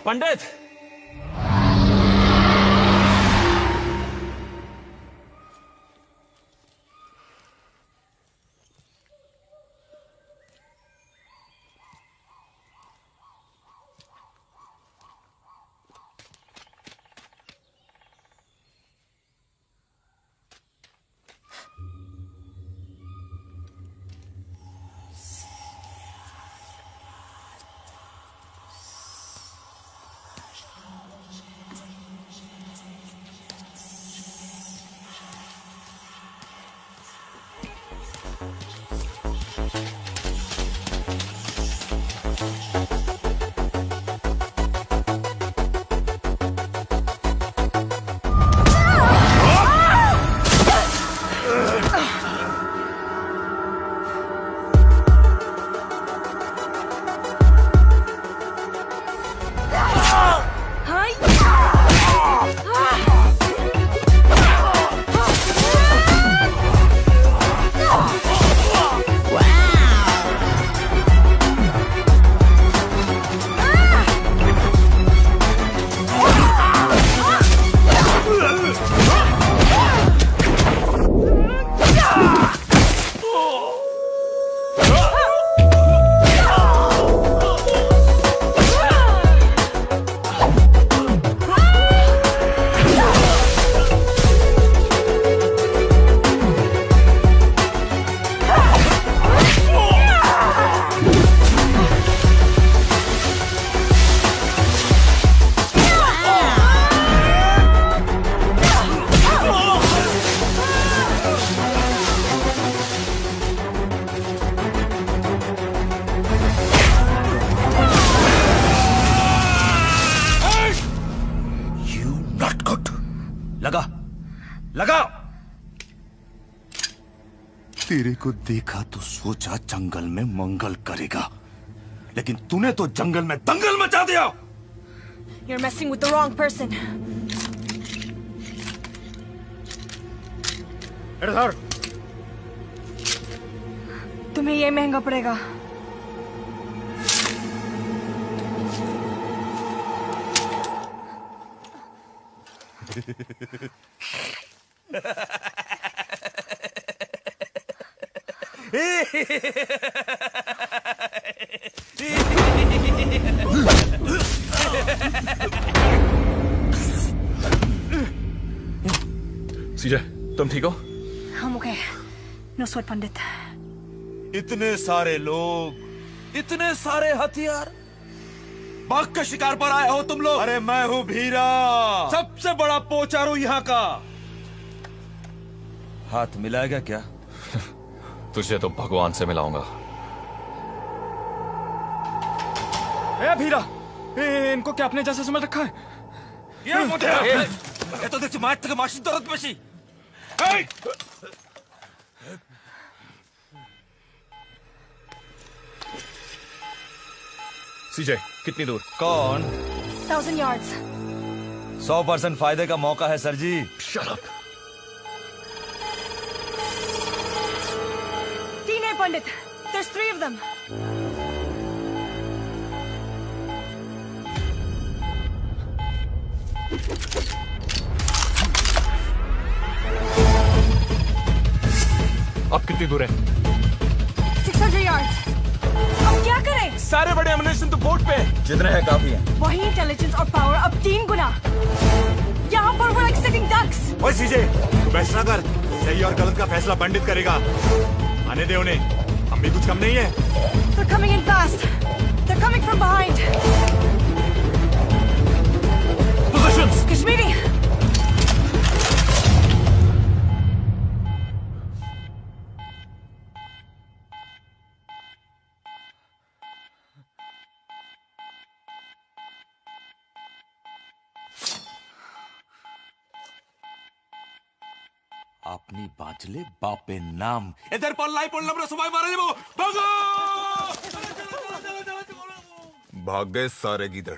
Speaker 2: पंडित
Speaker 11: लगा। तेरे को देखा तो सोचा जंगल में मंगल करेगा, लेकिन तूने तो जंगल में दंगल मचा दिया।
Speaker 7: You're messing with the wrong person.
Speaker 11: इधर
Speaker 7: तुम्हें ये महंगा पड़ेगा.
Speaker 2: सीजे, तुम ठीक हो?
Speaker 7: I'm okay. No sweat, पंडित.
Speaker 11: इतने सारे लोग, इतने सारे हथियार, बाघ का शिकार पर आए हो तुम लोग? अरे मैं हूं भीरा, सबसे बड़ा पोचारू यहाँ का. हाथ मिलाएगा क्या?
Speaker 2: तुझे तो भगवान से मिलाऊंगा.
Speaker 3: ए भीरा, इनको क्या अपने जैसे समझ रखा है?
Speaker 11: ये तो देखिए मार तक माशी दौलत मशी.
Speaker 2: सीजे, कितनी दूर?
Speaker 11: कौन?
Speaker 7: 1,000 yards.
Speaker 11: 100% फायदे का मौका है सर जी.
Speaker 2: Shut up.
Speaker 7: 3 है पंडित. There's 3 of them.
Speaker 2: अब कितनी दूर है?
Speaker 7: 600 yards. अब क्या करें?
Speaker 11: सारे बड़े एमिनेशन तो बोट पे. जितने हैं काफी हैं.
Speaker 7: वही इंटेलिजेंस और पावर अब 3 गुना. यहाँ पर we're like sitting ducks.
Speaker 10: ओए सीजे, तू बहस ना कर. सही और गलत का फैसला पंडित करेगा. आने दे उन्हें. हम भी कुछ कम नहीं है.
Speaker 7: They're coming in fast. They're coming from behind.
Speaker 11: Positions.
Speaker 7: Kashmiri.
Speaker 11: अपनी बांचले बापे नाम इधर पर लाई पड़ लमरो सुबाई मारे वो भागो.
Speaker 8: भाग गए सारे गीदड़.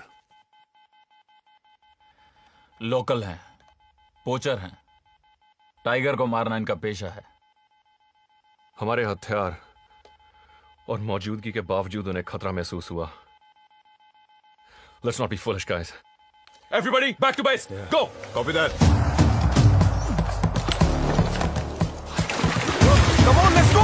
Speaker 3: लोकल हैं, पोचर हैं. टाइगर को मारना इनका पेशा है.
Speaker 2: हमारे हथियार और मौजूदगी के बावजूद उन्हें खतरा महसूस हुआ. Let's not be foolish, guys. Everybody, back to base. Go.
Speaker 8: Copy that.
Speaker 11: Come on, let's go.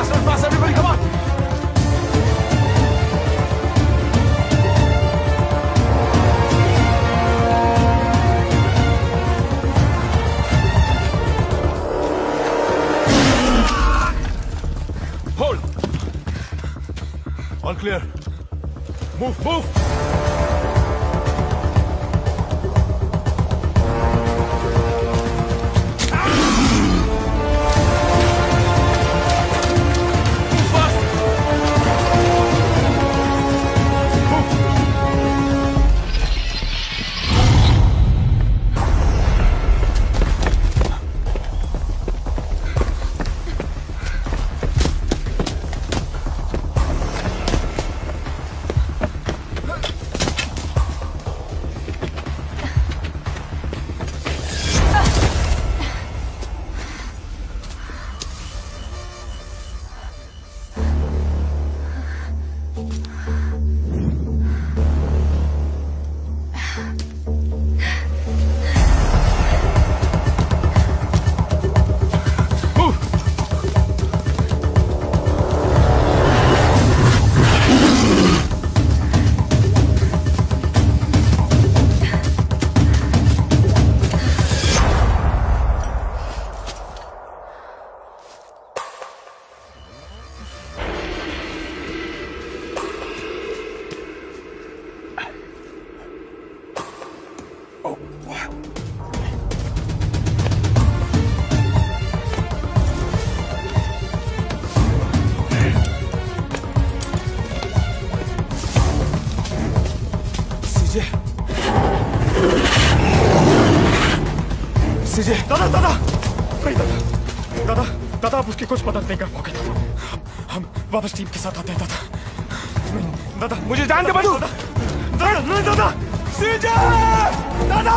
Speaker 11: Run fast, everybody, come on.
Speaker 8: All clear.
Speaker 11: Move, move.
Speaker 3: सीजे दादा दादा नहीं दादा दादा दादा आप उसकी कुछ मदद नहीं कर पाओगे हम वापस टीम के साथ आते हैं दादा नहीं दादा मुझे जान दे बंधु दादा नहीं दादा सीजे दादा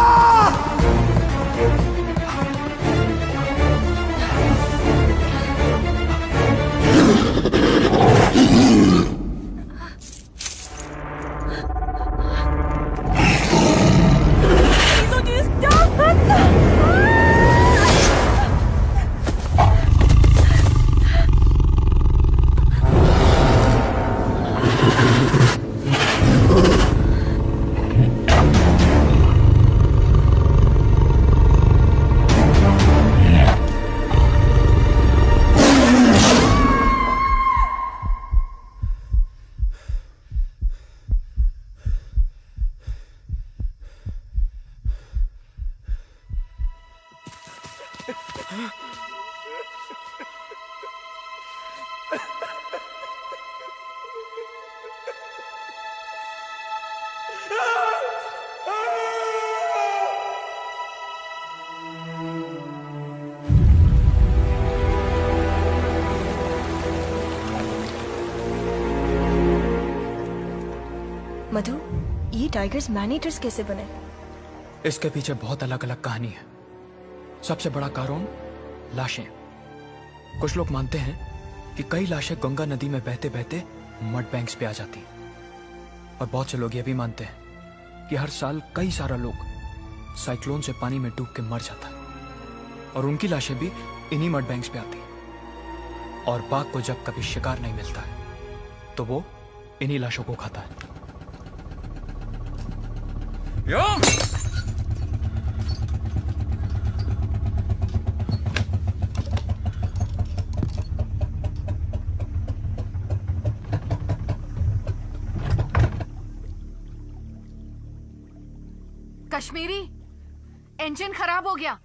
Speaker 13: मधु, ये टाइगर्स मैन ईटर्स कैसे बने?
Speaker 3: इसके पीछे बहुत अलग अलग कहानी है। सबसे बड़ा कारण लाशें। कुछ लोग मानते हैं कि कई लाशें गंगा नदी में बहते बहते मड बैंक्स पे आ जाती हैं। और बहुत से लोग ये भी मानते हैं कि हर साल कई सारा लोग साइक्लोन से पानी में डूब के मर जाता है और उनकी लाशें भी इन्हीं मड बैंक्स पे आती हैं। और बाघ को जब कभी शिकार नहीं मिलता है तो वो इन्हीं लाशों को खाता है।
Speaker 9: कश्मीरी, इंजन खराब हो गया।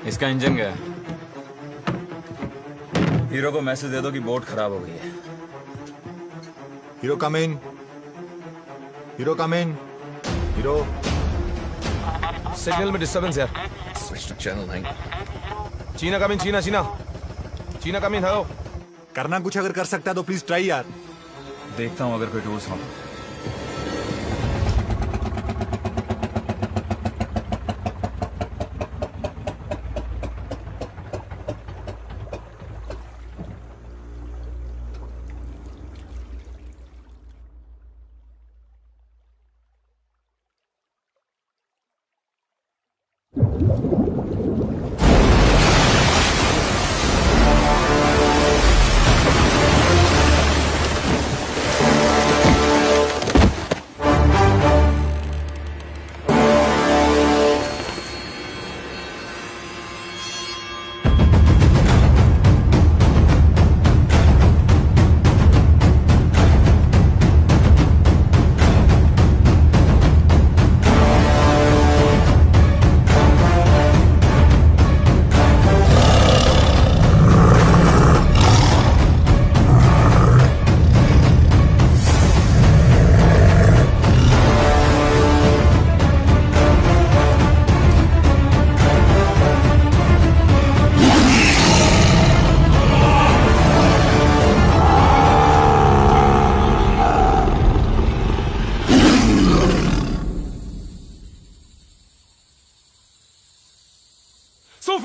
Speaker 14: इसका इंजन गया। हीरो को मैसेज दे दो कि बोट खराब हो गई है।
Speaker 10: Hero come in. Hero come in. Hero
Speaker 15: signal में डिस्टर्बेंस यार।
Speaker 14: Switch to channel 9।
Speaker 15: चीना कम इन। चीना चीना चीना कम इन। हेलो।
Speaker 10: करना कुछ अगर कर सकता है तो प्लीज ट्राई यार।
Speaker 14: देखता हूं अगर कोई टूल्स हो।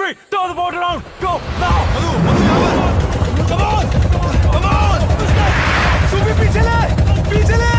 Speaker 1: Sufi, turn the boat around. Go now. Come on. Come on. Sufi, पीछे ले. पीछे ले.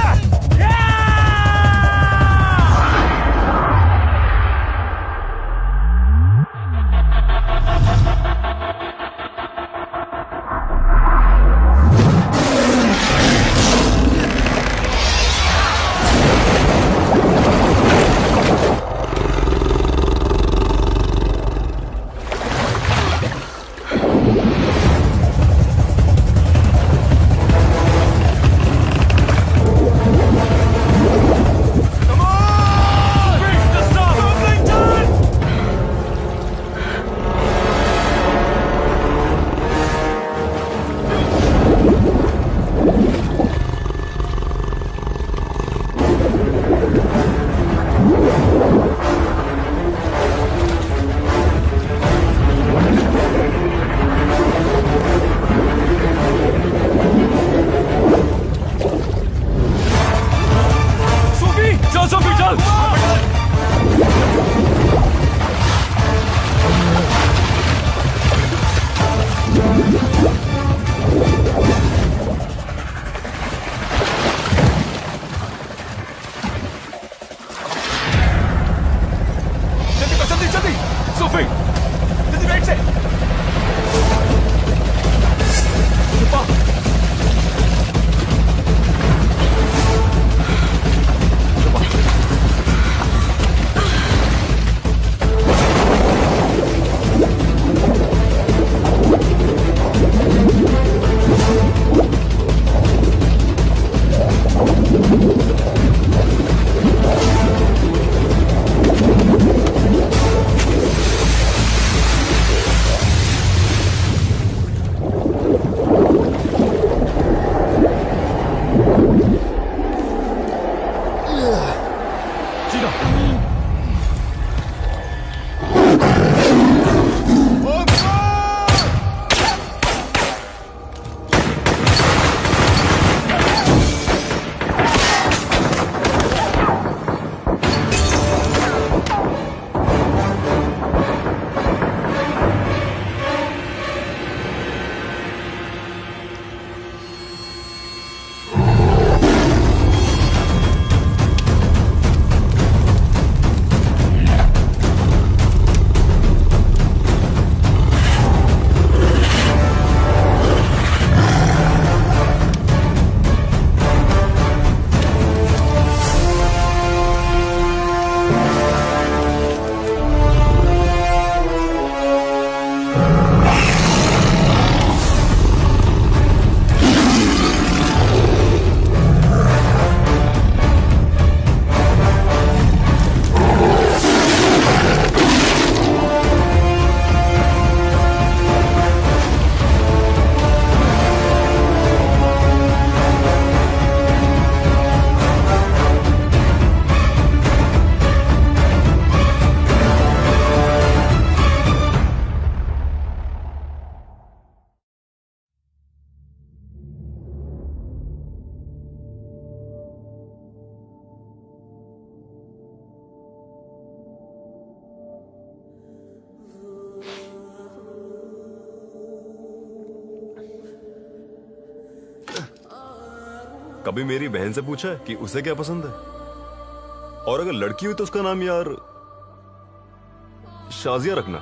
Speaker 8: कभी मेरी बहन से पूछा है कि उसे क्या पसंद है? और अगर लड़की हुई तो उसका नाम यार शाजिया रखना।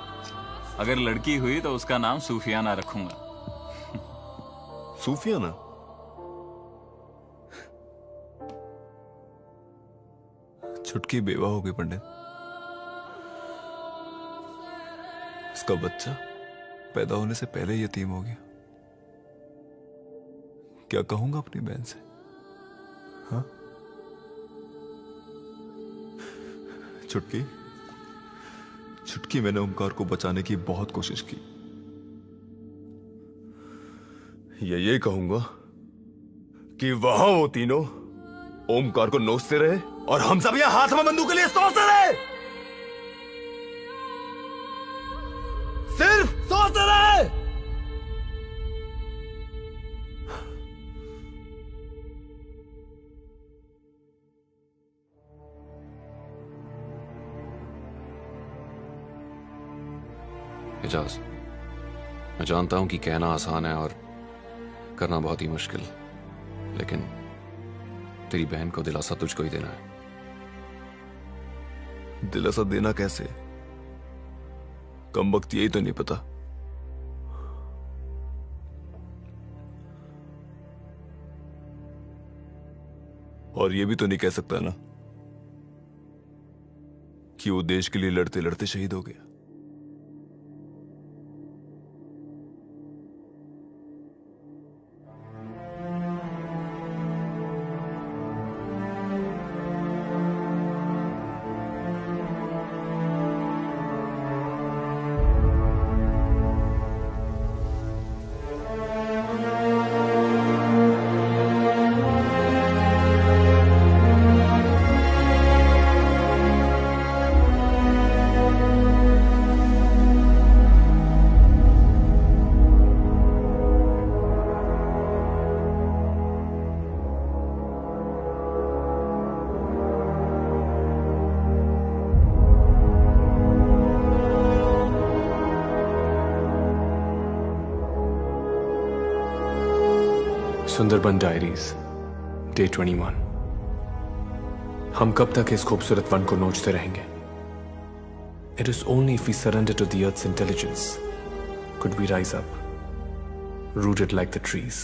Speaker 14: अगर लड़की हुई तो उसका नाम सूफियाना रखूंगा।
Speaker 8: सूफियाना? छुटकी बेवा हो गई पंडित। उसका बच्चा पैदा होने से पहले यतीम हो गया। क्या कहूंगा अपनी बहन से? हाँ? छुटकी, छुटकी, मैंने ओमकार को बचाने की बहुत कोशिश की। ये कहूंगा कि वहां वो तीनों ओमकार को नोचते रहे और हम सब यहां हाथ में बंदूक के लिए सोचते रहे। सिर्फ सोचते रहे।
Speaker 5: एजाज, मैं जानता हूं कि कहना आसान है और करना बहुत ही मुश्किल, लेकिन तेरी बहन को दिलासा तुझको ही देना है।
Speaker 8: दिलासा देना कैसे? कम वक्त यही तो नहीं पता। और ये भी तो नहीं कह सकता ना कि वो देश के लिए लड़ते लड़ते शहीद हो गया।
Speaker 5: Sundarban diaries, day 21। हम कब तक इस खूबसूरत वन को नोचते रहेंगे? It is only if we surrender to the earth's intelligence could we rise up, rooted like the trees.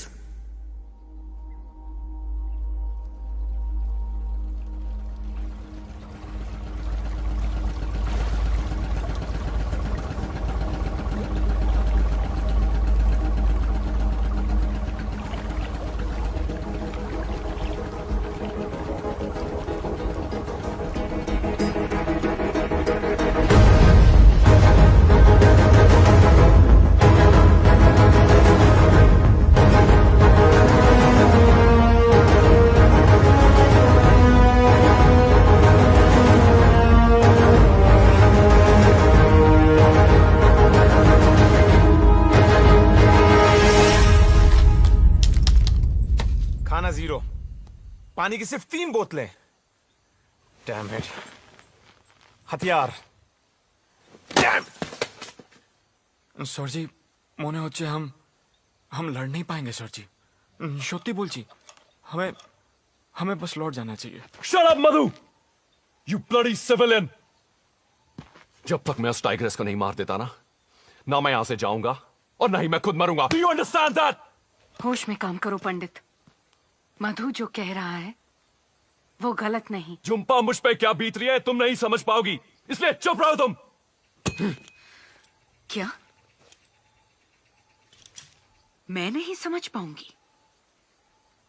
Speaker 15: पानी की सिर्फ 3 बोतलें। Damn it. हथियार।
Speaker 3: सर जी, মনে হচ্ছে हम लड़ नहीं पाएंगे सर जी। সত্যি বলছি, हमें बस लौट जाना चाहिए।
Speaker 2: Shut up, Madhu! You bloody civilian! जब तक मैं उस टाइग्रेस को नहीं मार देता ना मैं यहां से जाऊंगा और ना ही मैं खुद मरूंगा। Do you understand that?
Speaker 9: होश में काम करो पंडित। मधु जो कह रहा है वो गलत नहीं।
Speaker 2: झुम्पा, मुझ पे क्या बीत रही है तुम नहीं समझ पाओगी, इसलिए चुप रहो तुम।
Speaker 9: क्या मैं नहीं समझ पाऊंगी?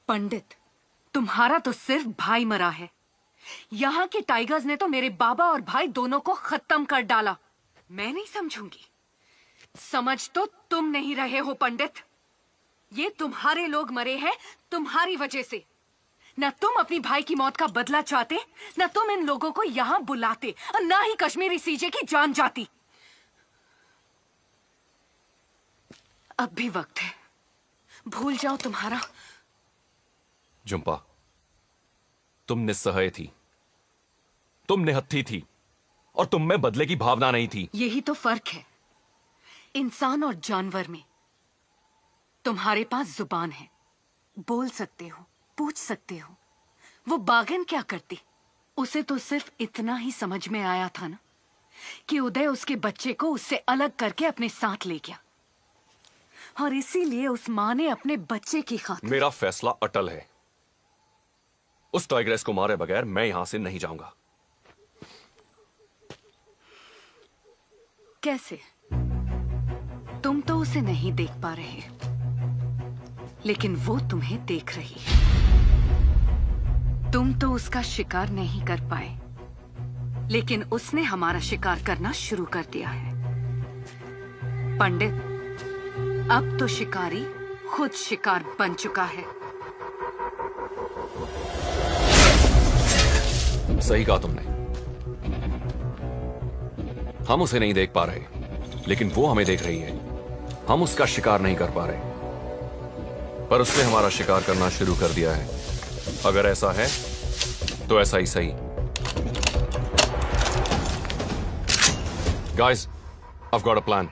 Speaker 9: पंडित, तुम्हारा तो सिर्फ भाई मरा है। यहाँ के टाइगर्स ने तो मेरे बाबा और भाई दोनों को खत्म कर डाला। मैं नहीं समझूंगी। समझ तो तुम नहीं रहे हो पंडित। ये तुम्हारे लोग मरे हैं तुम्हारी वजह से। न तुम अपनी भाई की मौत का बदला चाहते, न तुम इन लोगों को यहाँ बुलाते, और न ही कश्मीरी सीजे की जान जाती। अब भी वक्त है, भूल जाओ तुम्हारा।
Speaker 2: झुम्पा, तुम निस्सहाय थी, तुम निहत्थी थी, और तुम में बदले की भावना नहीं थी।
Speaker 9: यही तो फर्क है इंसान और जानवर में। तुम्हारे पास जुबान है, बोल सकते हो, पूछ सकते हो। वो बाघन क्या करती? उसे तो सिर्फ इतना ही समझ में आया था ना कि उदय उसके बच्चे को उससे अलग करके अपने साथ ले गया, और इसीलिए उस मां ने अपने बच्चे की खातिर।
Speaker 2: मेरा फैसला अटल है। उस टाइग्रेस को मारे बगैर मैं यहां से नहीं जाऊंगा।
Speaker 9: कैसे? तुम तो उसे नहीं देख पा रहे, लेकिन वो तुम्हें देख रही है। तुम तो उसका शिकार नहीं कर पाए, लेकिन उसने हमारा शिकार करना शुरू कर दिया है। पंडित, अब तो शिकारी खुद शिकार बन चुका है।
Speaker 2: सही कहा तुमने। हम उसे नहीं देख पा रहे, लेकिन वो हमें देख रही है। हम उसका शिकार नहीं कर पा रहे, पर उसने हमारा शिकार करना शुरू कर दिया है। अगर ऐसा है तो ऐसा ही सही। Guys, I've got a plan.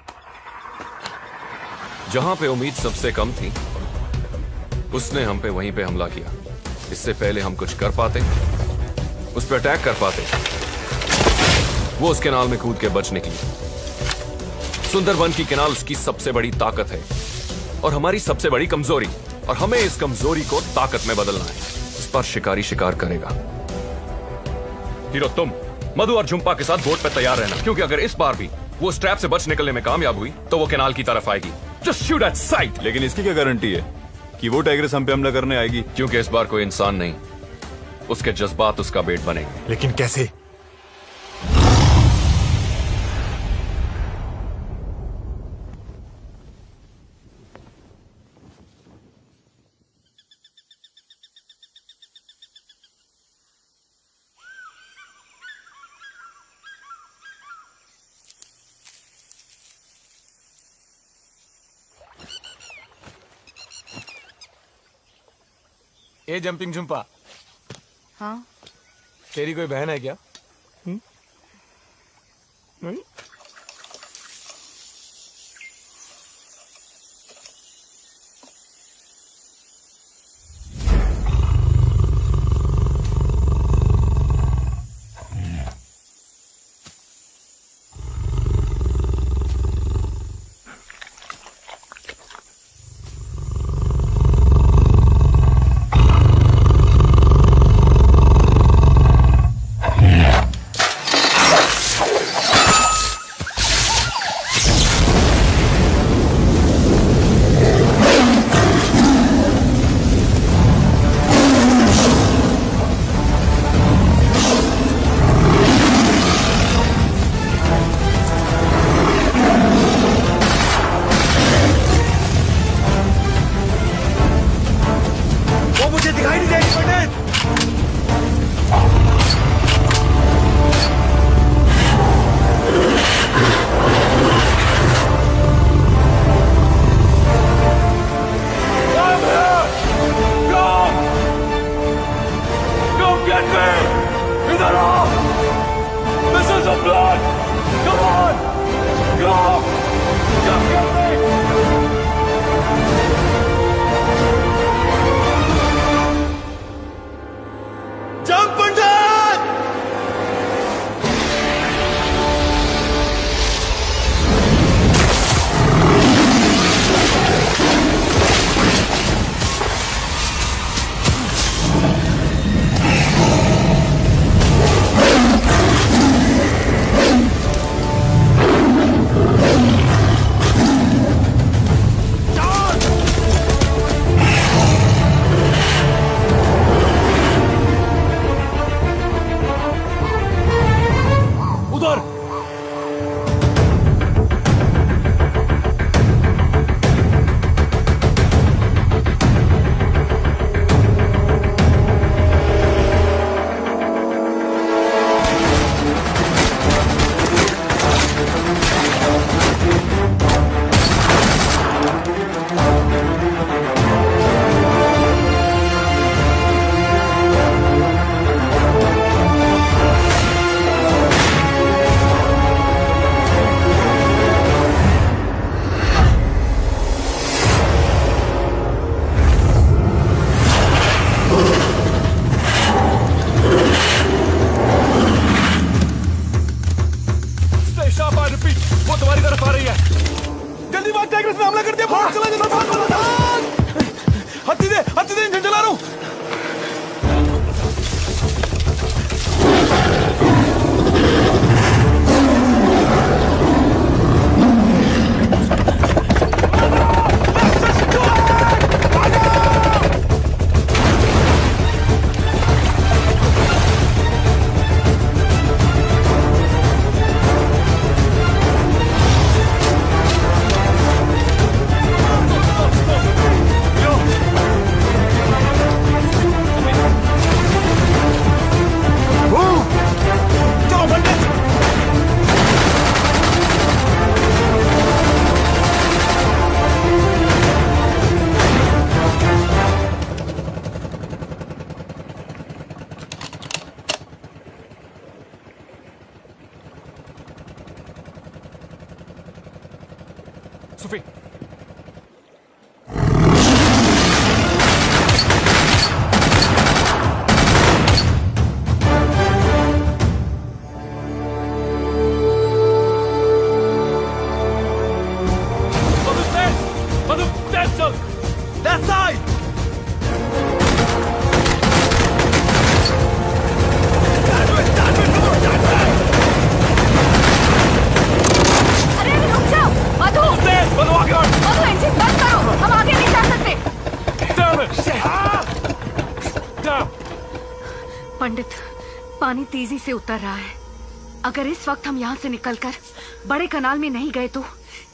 Speaker 2: जहां पे उम्मीद सबसे कम थी, उसने हम पे वहीं पे हमला किया। इससे पहले हम कुछ कर पाते, उस पर अटैक कर पाते, वो उस कैनाल में कूद के बच निकली। सुंदरबन की कैनाल उसकी सबसे बड़ी ताकत है और हमारी सबसे बड़ी कमजोरी, और हमें इस कमजोरी को ताकत में बदलना है। इस पर शिकारी शिकार करेगा। हीरो, तुम मधु और झुंपा के साथ बोट पे तैयार रहना, क्योंकि अगर इस बार भी वो स्ट्रैप से बच निकलने में कामयाब हुई तो वो कैनाल की तरफ आएगी। Just shoot at site.
Speaker 8: लेकिन इसकी क्या गारंटी है कि वो टाइग्रेस हम पे हमला करने आएगी?
Speaker 2: क्योंकि इस बार कोई इंसान नहीं, उसके जज्बात उसका बेट बनेंगे।
Speaker 10: लेकिन कैसे?
Speaker 15: ए जंपिंग झुंपा,
Speaker 9: हाँ
Speaker 15: तेरी कोई बहन है क्या? नहीं?
Speaker 9: पंडित, पानी तेजी से उतर रहा है। अगर इस वक्त हम यहाँ से निकलकर बड़े कनाल में नहीं गए तो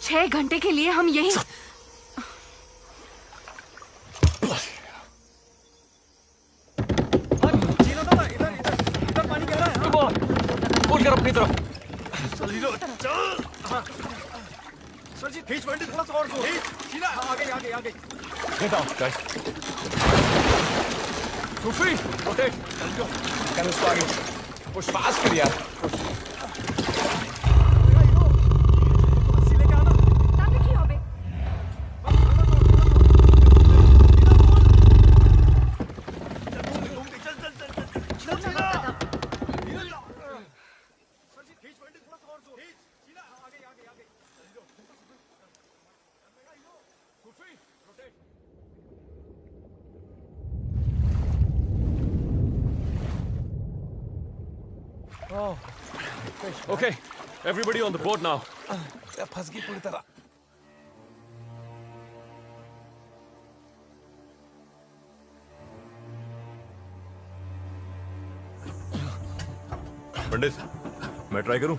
Speaker 9: 6 घंटे के लिए हम यहीं।
Speaker 1: इधर पानी कह रहा है।
Speaker 2: बोल कर अपनी तरफ।
Speaker 1: सर जी खींच पंडित, थोड़ा सा और जोर। सीधा आगे आगे।
Speaker 2: Get out, guys. Sufi, rotate.
Speaker 15: Can उसको आगे push fast कर यार।
Speaker 2: Okay, everybody on the boat now.
Speaker 15: फंस गई पूरी तरह।
Speaker 8: पंडित, मैं ट्राई करूं?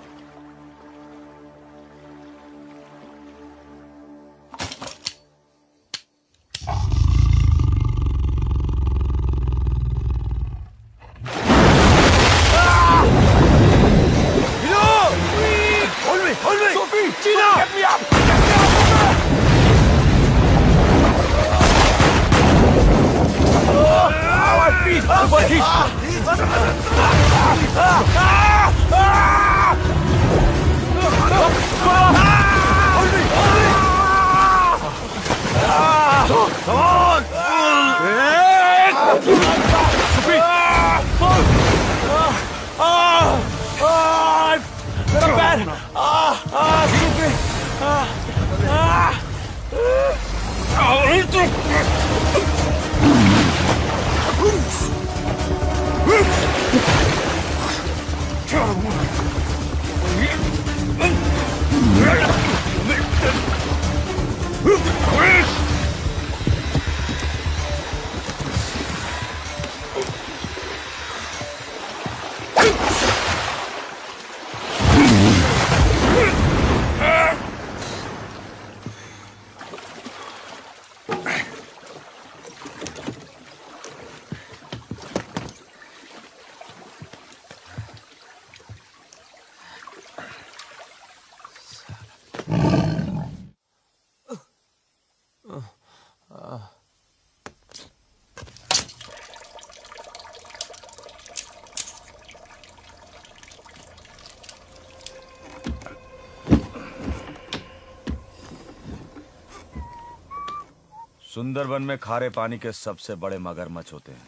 Speaker 11: सुंदरबन में खारे पानी के सबसे बड़े मगरमच्छ होते हैं।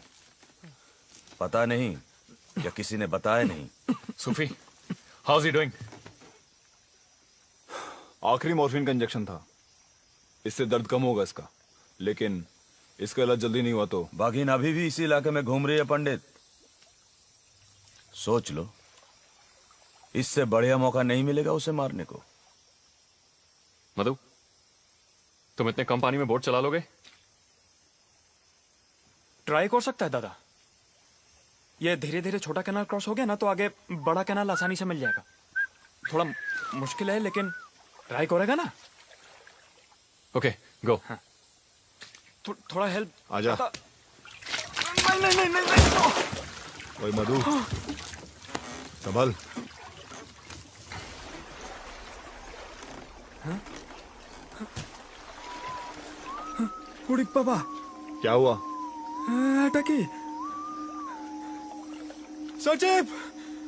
Speaker 11: पता नहीं या किसी ने बताया नहीं।
Speaker 2: सूफी, हाउ इज ही डूइंग?
Speaker 8: आखिरी मॉर्फिन का इंजेक्शन था, इससे दर्द कम होगा इसका, लेकिन इसका इलाज जल्दी नहीं हुआ तो।
Speaker 11: बाघिन अभी भी इसी इलाके में घूम रही है पंडित। सोच लो, इससे बढ़िया मौका नहीं मिलेगा उसे मारने को।
Speaker 2: मधु, तुम इतने कम पानी में बोट चला लोगे?
Speaker 3: ट्राई कर सकता है दादा। ये धीरे धीरे छोटा कैनाल क्रॉस हो गया ना तो आगे बड़ा कैनाल आसानी से मिल जाएगा। थोड़ा मुश्किल है लेकिन ट्राई करेगा ना।
Speaker 2: ओके, गो।
Speaker 3: थोड़ा हेल्प।
Speaker 8: आजा।
Speaker 3: नहीं।
Speaker 8: ओए मधु, संभल।
Speaker 3: उड़ी पापा।
Speaker 8: क्या हुआ?
Speaker 3: टकी सचिव,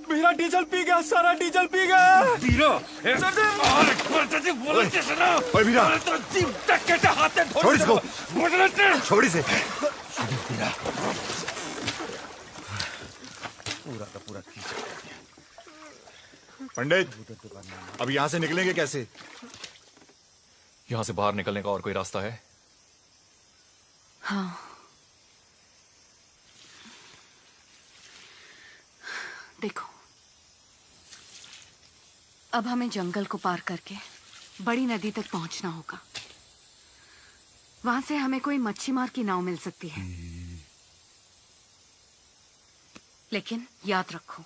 Speaker 3: मेरा डीजल पी गया, सारा डीजल पी गया।
Speaker 11: बीरा, ओए बीरा, छोड़ इसको, छोड़ इसे।
Speaker 10: पूरा का पूरा पंडित, अब यहाँ से निकलेंगे कैसे?
Speaker 2: यहां से बाहर निकलने का और कोई रास्ता है?
Speaker 9: हाँ, देखो, अब हमें जंगल को पार करके बड़ी नदी तक पहुंचना होगा। वहां से हमें कोई मच्छी मार की नाव मिल सकती है। लेकिन याद रखो,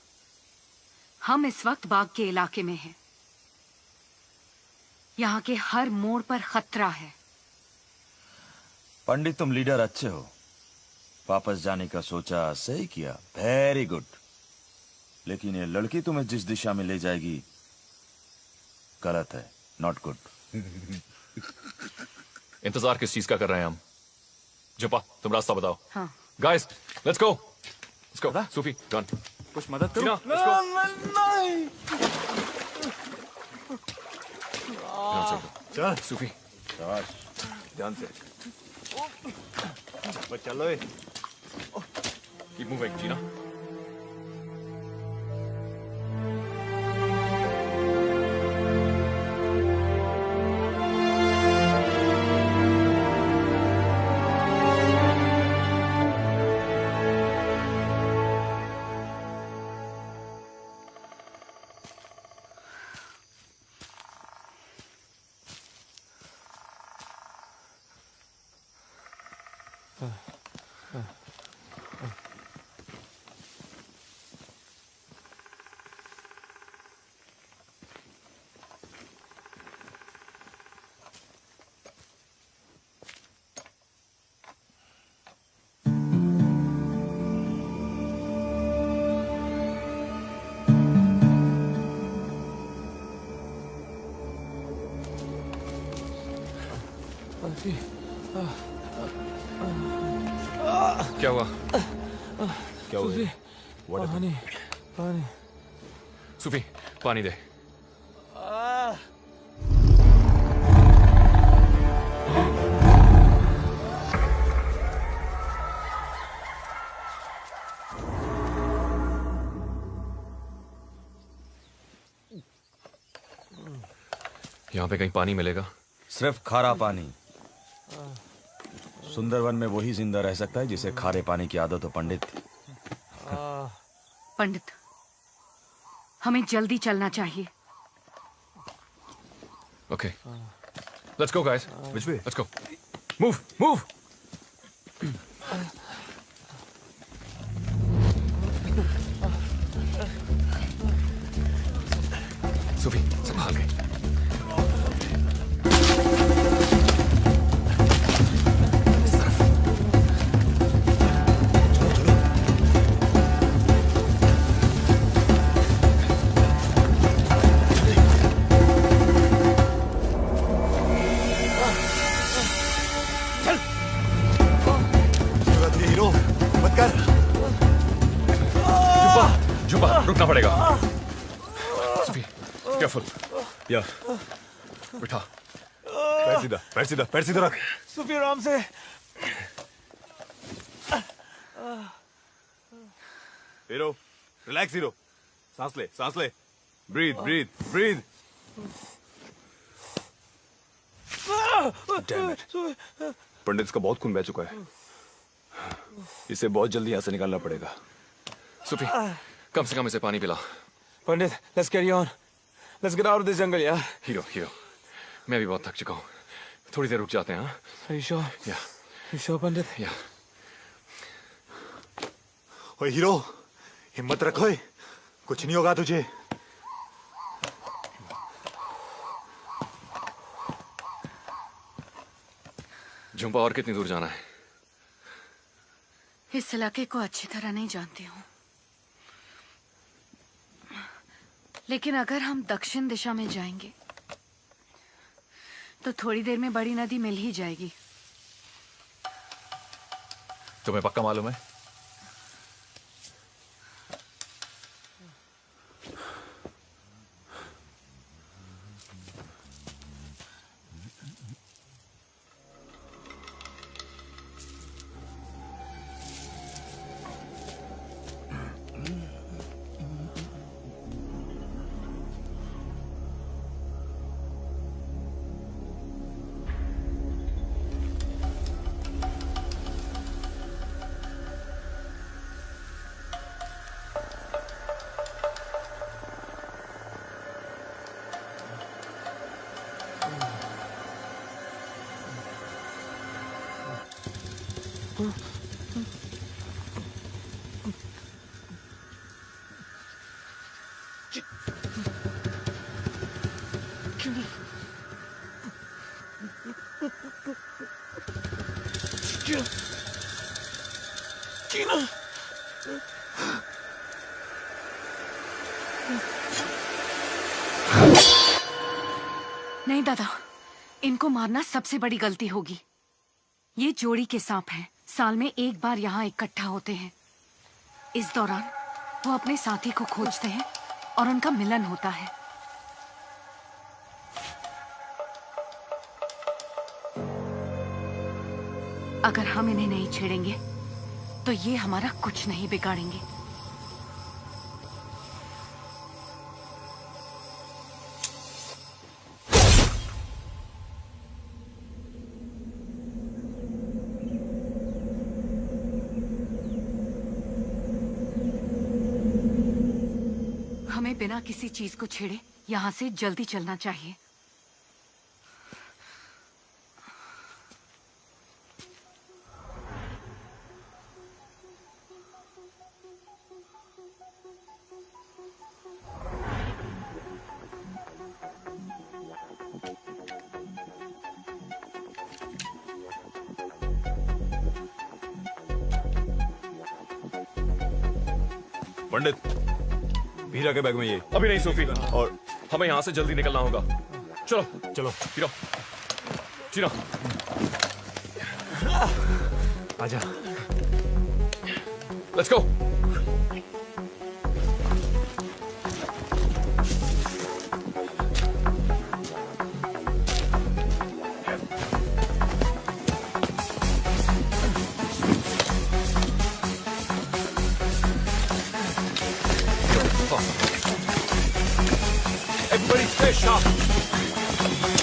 Speaker 9: हम इस वक्त बाग के इलाके में हैं। यहाँ के हर मोड़ पर खतरा है।
Speaker 11: पंडित, तुम लीडर अच्छे हो। वापस जाने का सोचा, सही किया, वेरी गुड। लेकिन ये लड़की तुम्हें जिस दिशा में ले जाएगी गलत है, नॉट गुड।
Speaker 2: इंतजार किस चीज का कर रहे हैं हम? जुपा, तुम रास्ता बताओ।
Speaker 9: हाँ।
Speaker 2: Guys, let's go. Sufi, done.
Speaker 3: कुछ मदद करो।
Speaker 10: नहीं।
Speaker 2: चल सूफी,
Speaker 8: ध्यान से।
Speaker 10: बस चलो।
Speaker 2: कीप मूविंग, जीना। क्या हुआ?
Speaker 8: क्या हुआ?
Speaker 3: पानी, पानी।
Speaker 2: सूफी, पानी दे। यहाँ पे कहीं पानी मिलेगा?
Speaker 11: सिर्फ खारा पानी। सुंदरवन में वही जिंदा रह सकता है जिसे खारे पानी की आदत हो, पंडित।
Speaker 9: पंडित, हमें जल्दी चलना चाहिए।
Speaker 2: Okay. Let's go, guys.
Speaker 8: Which way?
Speaker 2: Let's go. Move, move. सूफी, संभाल के। रुकना पड़ेगा। सूफी, केयरफुल।
Speaker 8: या
Speaker 2: बिठा।
Speaker 8: पैर सीधा, पैर सीधा, पैर सीधा रख।
Speaker 3: सूफी, आराम से।
Speaker 8: Hero, relax hero. सांस ले, सांस ले। Breathe, breathe, breathe. Damn it. पंडित का बहुत खून बह चुका है। इसे बहुत जल्दी यहाँ से निकालना पड़ेगा।
Speaker 2: सूफी, कम से कम इसे पानी पिला।
Speaker 3: पंडित, let's carry on. Let's get out of this jungle, यार।
Speaker 2: हीरो, हीरो, मैं भी बहुत थक चुका हूँ। थोड़ी देर रुक जाते हैं, हाँ?
Speaker 3: Are you sure?
Speaker 2: Yeah.
Speaker 3: You sure, Pandit?
Speaker 2: Yeah.
Speaker 10: ओए हीरो, हिम्मत रखो। कुछ नहीं होगा तुझे।
Speaker 2: झुंपा, और कितनी दूर जाना है?
Speaker 9: इस इलाके को अच्छी तरह नहीं जानती हूँ, लेकिन अगर हम दक्षिण दिशा में जाएंगे तो थोड़ी देर में बड़ी नदी मिल ही जाएगी।
Speaker 2: तुम्हें पक्का मालूम है?
Speaker 9: चुनी।
Speaker 15: चीना।
Speaker 9: नहीं दादा, इनको मारना सबसे बड़ी गलती होगी। ये जोड़ी के सांप हैं, साल में एक बार यहाँ इकट्ठा होते हैं। इस दौरान वो अपने साथी को खोजते हैं और उनका मिलन होता है। अगर हम इन्हें नहीं छेड़ेंगे तो ये हमारा कुछ नहीं बिगाड़ेंगे। हमें बिना किसी चीज को छेड़े यहाँ से जल्दी चलना चाहिए।
Speaker 8: पंडित, हीरा के बैग में ये।
Speaker 2: अभी नहीं सूफी,
Speaker 8: और
Speaker 2: हमें यहाँ से जल्दी निकलना होगा। चलो
Speaker 10: चलो
Speaker 2: हीरा, चीना।
Speaker 10: आजा।
Speaker 2: Let's go.
Speaker 12: Everybody stay sharp.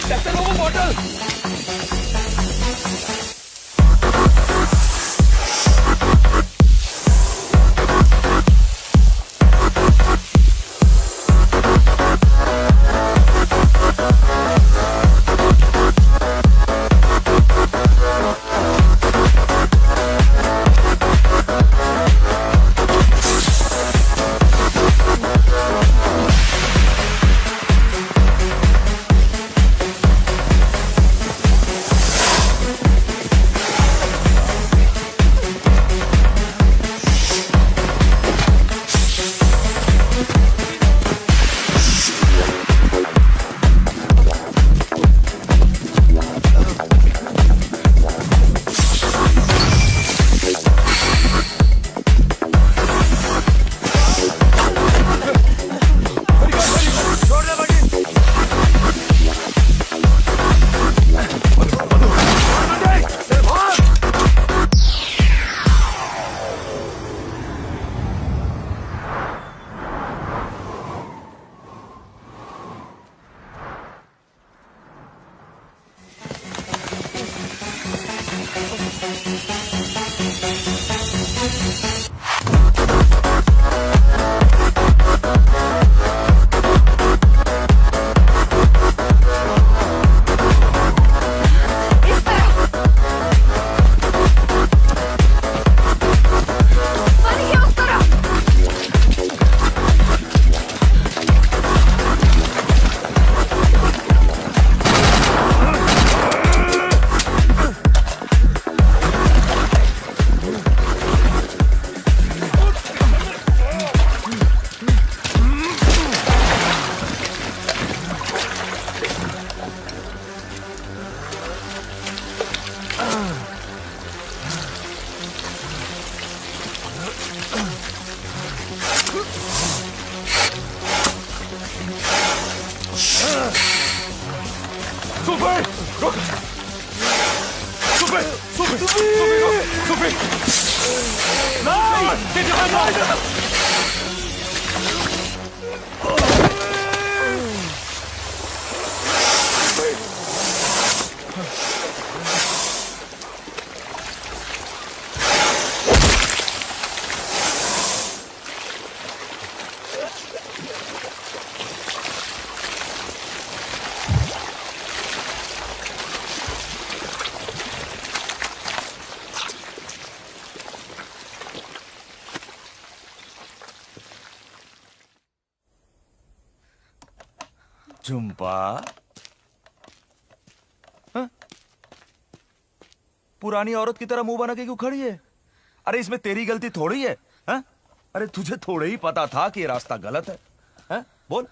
Speaker 12: That's an over bottle.
Speaker 11: Jhumpa, पुरानी औरत की तरह मुंह बना के क्यों खड़ी है? अरे इसमें तेरी गलती थोड़ी है, हा? अरे तुझे थोड़े ही पता था कि ये रास्ता गलत है, हा? बोल।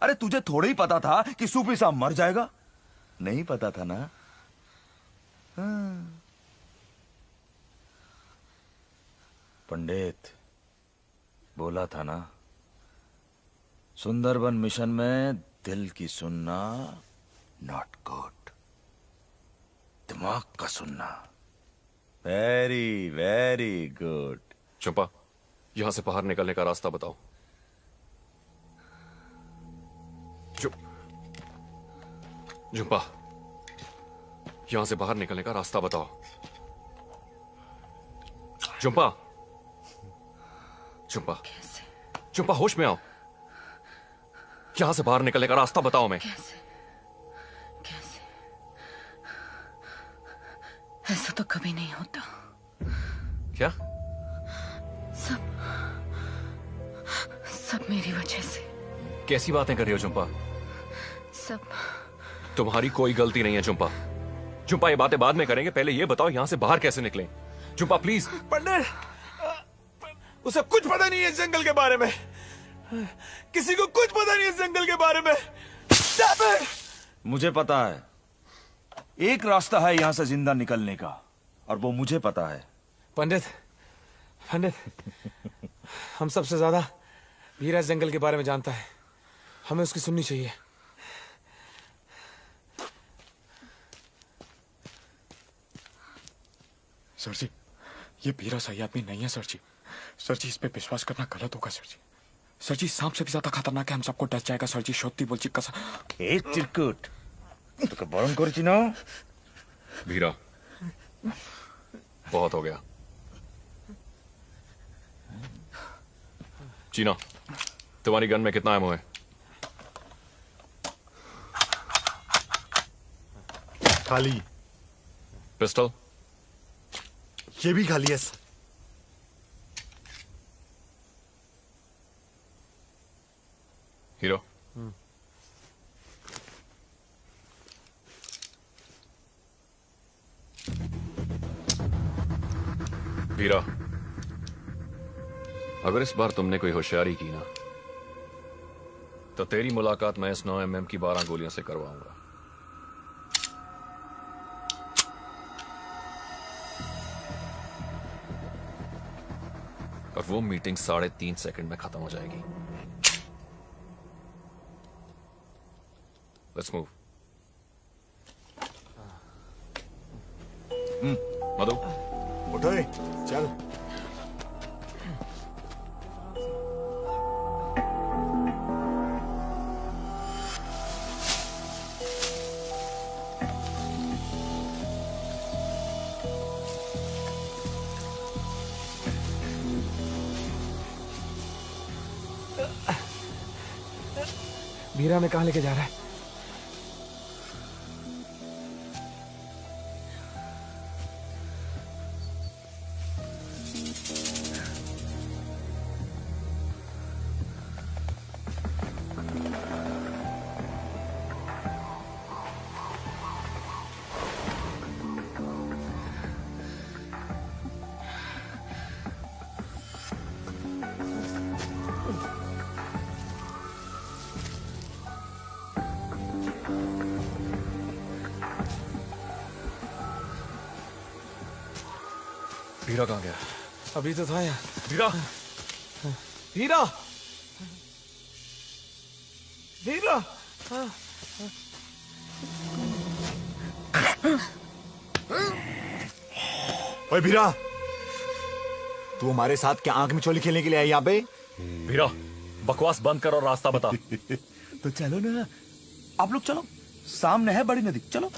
Speaker 11: अरे तुझे थोड़े ही पता था कि सूफी साहब मर जाएगा? नहीं पता था ना? हाँ। पंडित बोला था ना, सुंदरबन मिशन में दिल की सुनना नॉट गुड, दिमाग का सुनना वेरी वेरी गुड।
Speaker 2: चंपा, यहां से बाहर निकलने का रास्ता बताओ। चंपा, यहां से बाहर निकलने का रास्ता बताओ। चंपा, चंपा, चंपा होश में आओ। यहां से बाहर निकलने का रास्ता बताओ। मैं
Speaker 9: ऐसा तो कभी नहीं होता।
Speaker 2: क्या?
Speaker 9: सब मेरी वजह से।
Speaker 2: कैसी बातें कर रही हो चंपा?
Speaker 9: सब
Speaker 2: तुम्हारी कोई गलती नहीं है चंपा। चंपा, ये बातें बाद में करेंगे, पहले ये बताओ यहां से बाहर कैसे निकलें। चंपा प्लीज।
Speaker 15: पंडित, उसे कुछ पता नहीं है इस जंगल के बारे में। किसी को कुछ पता नहीं है इस जंगल के बारे में।
Speaker 11: मुझे पता है, एक रास्ता है यहां से जिंदा निकलने का, और वो मुझे पता है।
Speaker 15: पंडित, पंडित, हम सबसे ज्यादा वीरा इस जंगल के बारे में जानता है, हमें उसकी सुननी चाहिए।
Speaker 3: सर जी, ये बीरा सही आदमी नहीं है सर जी। सर जी, इस पे विश्वास करना गलत होगा सर जी। सर जी, सांप से भी ज्यादा खतरनाक है, हम सबको डस जाएगा सर जी। सত্যি বলছি कसम।
Speaker 11: ए चिरकुट, তোকে বরণ করেছি না?
Speaker 2: भीरा, बहुत हो गया। चीना, तुम्हारी गन में कितना एमो है?
Speaker 10: खाली।
Speaker 2: पिस्टल?
Speaker 10: ये भी खाली है।
Speaker 2: हीरो, वीरा, अगर इस बार तुमने कोई होशियारी की ना, तो तेरी मुलाकात मैं इस 9mm की 12 गोलियों से करवाऊंगा। और वो मीटिंग 3.5 सेकंड में खत्म हो जाएगी। Let's move. मधु,
Speaker 10: उठो, चल।
Speaker 15: वीरा में कहां लेके जा रहा है?
Speaker 2: वीरा कहाँ गया?
Speaker 15: अभी तो था यहाँ।
Speaker 2: वीरा,
Speaker 15: वीरा, वीरा।
Speaker 10: ओए वीरा, तू हमारे साथ क्या आंख मिचौली खेलने के लिए आया यहाँ पे?
Speaker 2: वीरा, बकवास बंद कर और रास्ता बता।
Speaker 11: तो चलो ना, आप लोग चलो, सामने है बड़ी नदी, चलो।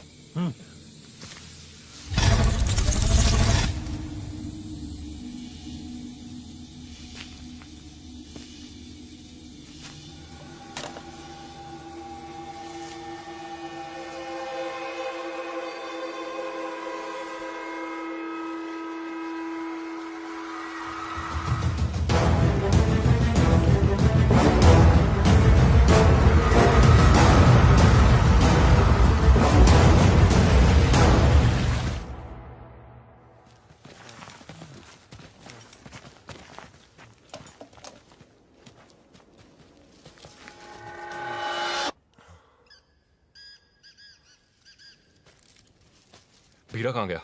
Speaker 2: भीरा कहाँ गया?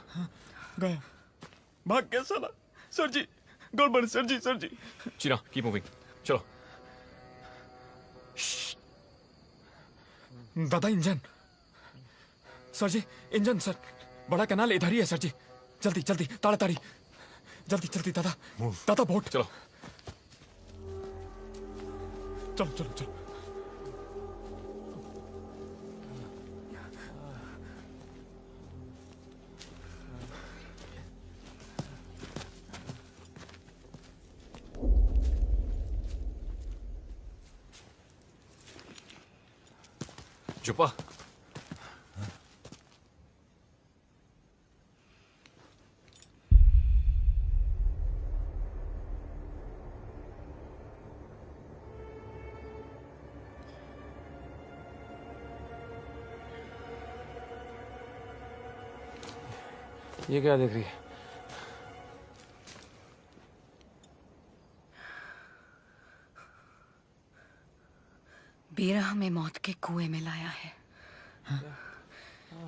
Speaker 3: गया, भाग गया साला। सर जी, गोल बन सर जी, सर जी।
Speaker 2: चीना, कीप मूविंग, चलो।
Speaker 3: दादा इंजन। सर जी, इंजन सर। बड़ा कैनाल इधर ही है सर जी। जल्दी जल्दी, ताड़ाताड़ी, जल्दी जल्दी दादा। दादा बोट।
Speaker 2: चलो
Speaker 3: चलो चलो चलो।
Speaker 2: चुपा।
Speaker 15: ये क्या देख रही है?
Speaker 9: बीरा हमें मौत के कुएं में लाया है।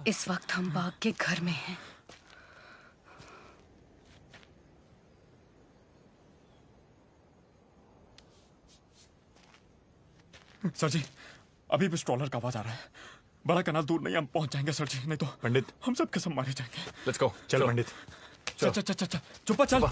Speaker 9: इस वक्त हम बाग के घर में हैं।
Speaker 3: सर जी, अभी भी स्ट्रॉलर का आवाज आ रहा है। बड़ा कैनाल दूर नहीं, हम पहुंच जाएंगे सर जी, नहीं तो
Speaker 10: पंडित
Speaker 3: हम सब कसम मारे जाएंगे।
Speaker 2: Let's go.
Speaker 10: चल पंडित,
Speaker 3: चल चल चल चल, चुप्पा चल।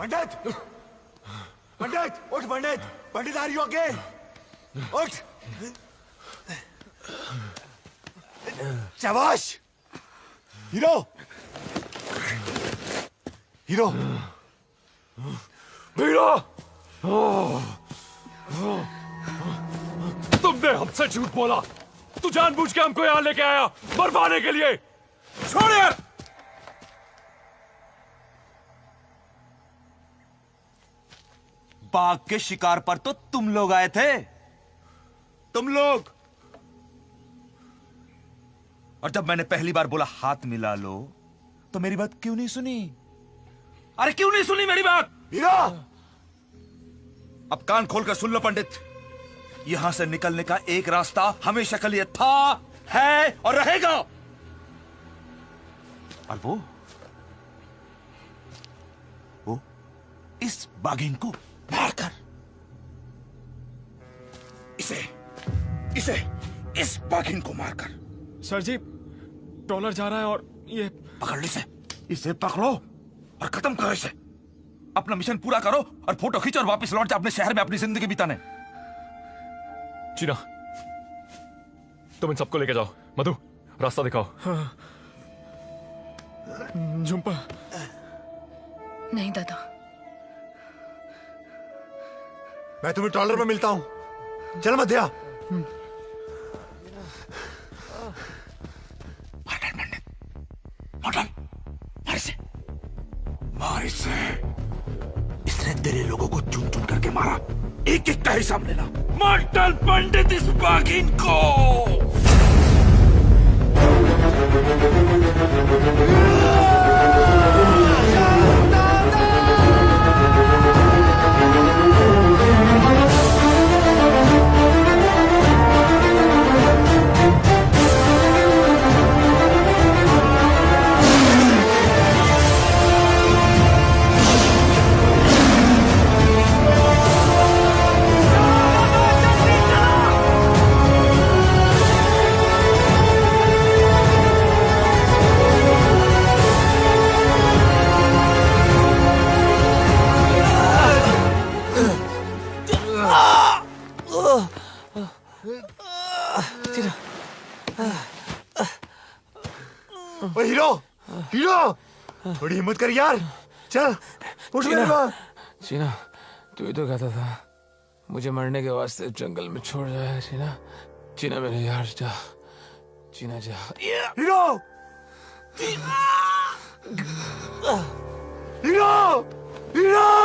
Speaker 16: पंडित, पंडित, उठ पंडित, पंडित आर यू ओके? उठ। शाबाश हीरो, हीरो।
Speaker 2: भीरा, तुमने हमसे झूठ बोला। तू जानबूझ के हमको यहां लेके आया मरवाने के लिए। छोड़िए।
Speaker 11: बाघ के शिकार पर तो तुम लोग आए थे, तुम लोग। और जब मैंने पहली बार बोला हाथ मिला लो, तो मेरी बात क्यों नहीं सुनी? अरे क्यों नहीं सुनी मेरी बात? हीरा, अब कान खोलकर सुन लो पंडित। यहां से निकलने का एक रास्ता हमेशा के लिए था है और रहेगा। और वो इस बाघिन को मारकर इसे इस बाघिन को मारकर।
Speaker 3: सर जी, ट्रॉलर जा रहा है और ये
Speaker 11: पकड़ ली इसे पकड़ो और खत्म करो इसे। अपना मिशन पूरा करो और फोटो खींचो और वापस लौट जा अपने शहर में अपनी जिंदगी बिताने।
Speaker 2: चीना, तुम इन सबको लेके जाओ। मधु, रास्ता दिखाओ।
Speaker 3: हाँ। झुम्पा।
Speaker 13: नहीं दादा,
Speaker 10: मैं तुम्हें ट्रॉलर में मिलता हूं। चल मध्या।
Speaker 11: मार इसे। इसने तेरे लोगों को चुन चुन करके मारा। एक एक का हिसाब लेना। मार डाल पंडित इस बाघिन को।
Speaker 10: ओ हीरो, हीरो, थोड़ी हिम्मत कर यार। चल उठ मेरे पास।
Speaker 15: चीना, तू ही तो कहता था मुझे मरने के वास्ते जंगल में छोड़ जाए। चीना, चीना मेरे यार, जा। चीना जा।
Speaker 10: Hero, hero, hero.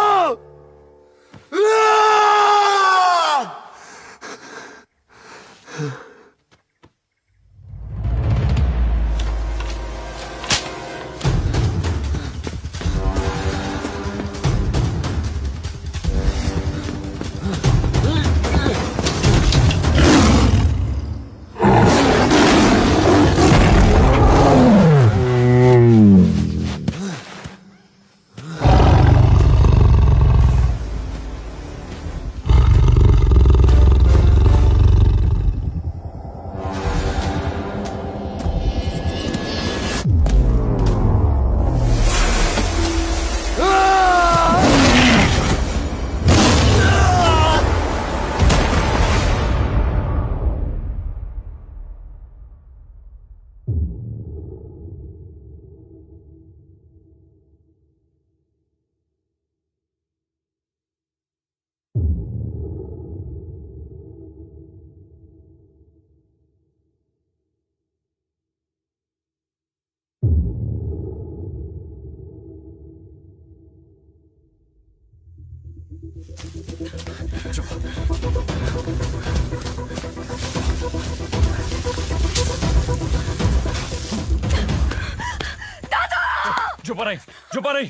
Speaker 2: चुप नहीं, चुप नहीं,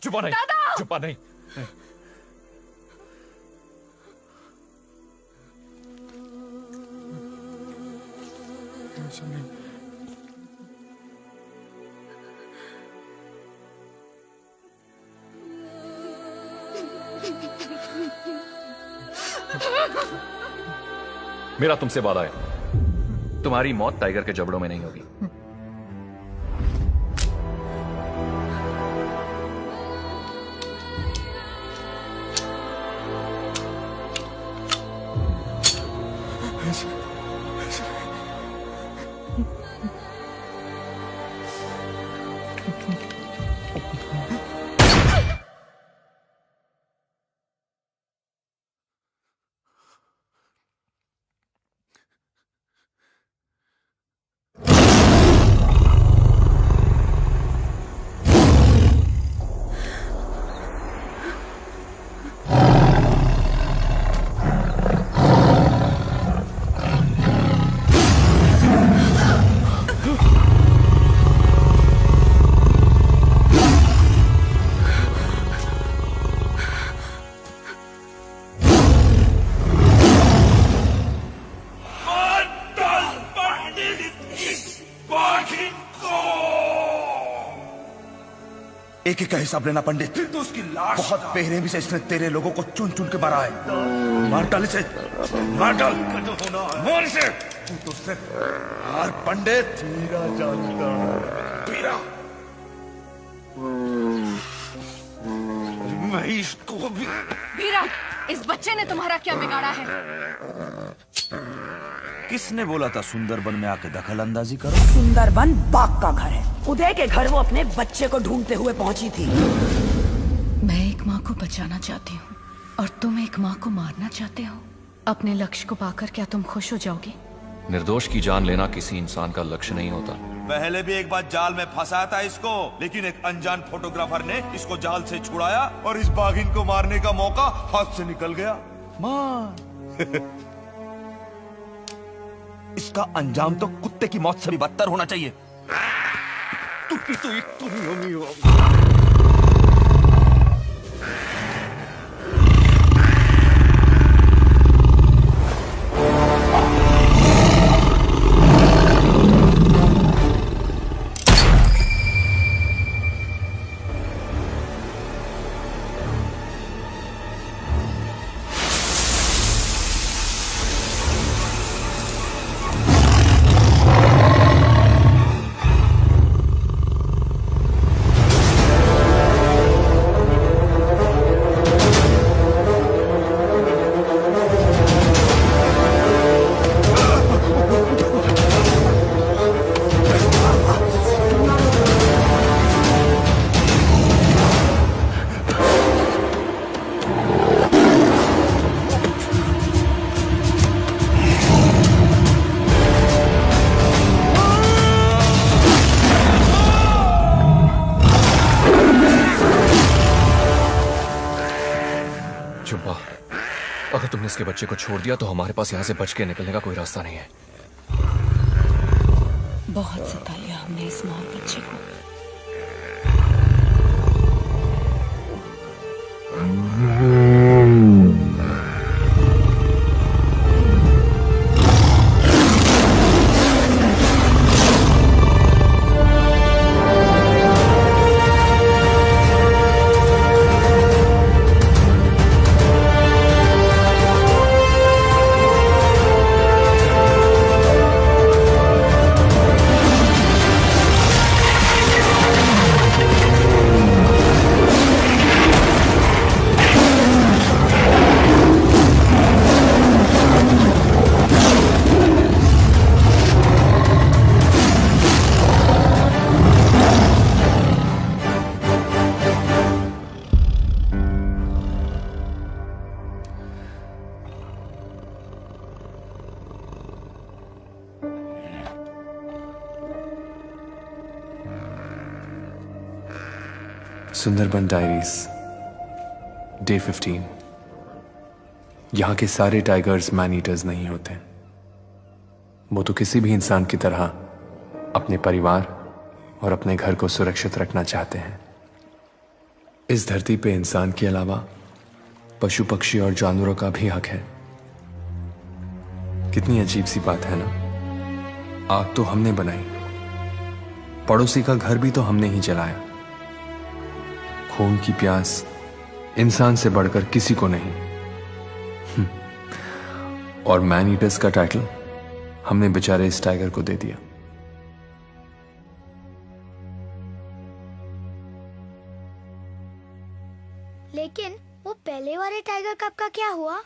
Speaker 2: चुप नहीं, चुप नहीं। मेरा तुमसे वादा है, तुम्हारी मौत टाइगर के जबड़ों में नहीं होगी।
Speaker 11: एक एक का हिसाब लेना पंडित।
Speaker 16: तो उसकी लाश
Speaker 11: बहुत बेरहमी से इसने तेरे लोगों को चुन चुन के मारा है। मार डाल इसे, मार डाल, मार इसे। तू तो सिर्फ हार पंडित।
Speaker 16: मीरा जानता,
Speaker 11: मीरा, मैं इसको भी।
Speaker 9: वीरा, इस बच्चे ने तुम्हारा क्या बिगाड़ा है?
Speaker 11: किसने बोला था सुंदरबन में आके दखल अंदाजी करो?
Speaker 4: सुंदरबन बाग का घर है। उदय के घर वो अपने बच्चे को ढूंढते हुए पहुंची थी।
Speaker 9: मैं एक माँ को बचाना चाहती हूँ और तुम एक माँ को मारना चाहते हो। अपने लक्ष्य को पाकर क्या तुम खुश हो जाओगे?
Speaker 2: निर्दोष की जान लेना किसी इंसान का लक्ष्य नहीं होता।
Speaker 11: पहले भी एक बार जाल में फंसाया था इसको, लेकिन एक अनजान फोटोग्राफर ने इसको जाल से छुड़ाया और इस बाघिन को मारने का मौका हाथ से निकल गया। मार। इसका अंजाम तो कुत्ते की मौत से भी बदतर होना चाहिए। तू तो एक तुम हो।
Speaker 2: अगर तुमने इसके बच्चे को छोड़ दिया तो हमारे पास यहाँ से बच के निकलने का कोई रास्ता नहीं है।
Speaker 9: बहुत सता लिया हमने इस माँ बच्चे को।
Speaker 5: Sundarban diaries day 15। यहां के सारे टाइगर्स मैन ईटर्स नहीं होते। वो तो किसी भी इंसान की तरह अपने परिवार और अपने घर को सुरक्षित रखना चाहते हैं। इस धरती पे इंसान के अलावा पशु पक्षी और जानवरों का भी हक है। कितनी अजीब सी बात है ना। आग तो हमने बनाई, पड़ोसी का घर भी तो हमने ही जलाया। खून की प्यास इंसान से बढ़कर किसी को नहीं। और मैन ईटर्स का टाइटल हमने बेचारे इस टाइगर को दे दिया।
Speaker 17: लेकिन वो पहले वाले टाइगर कप का क्या हुआ?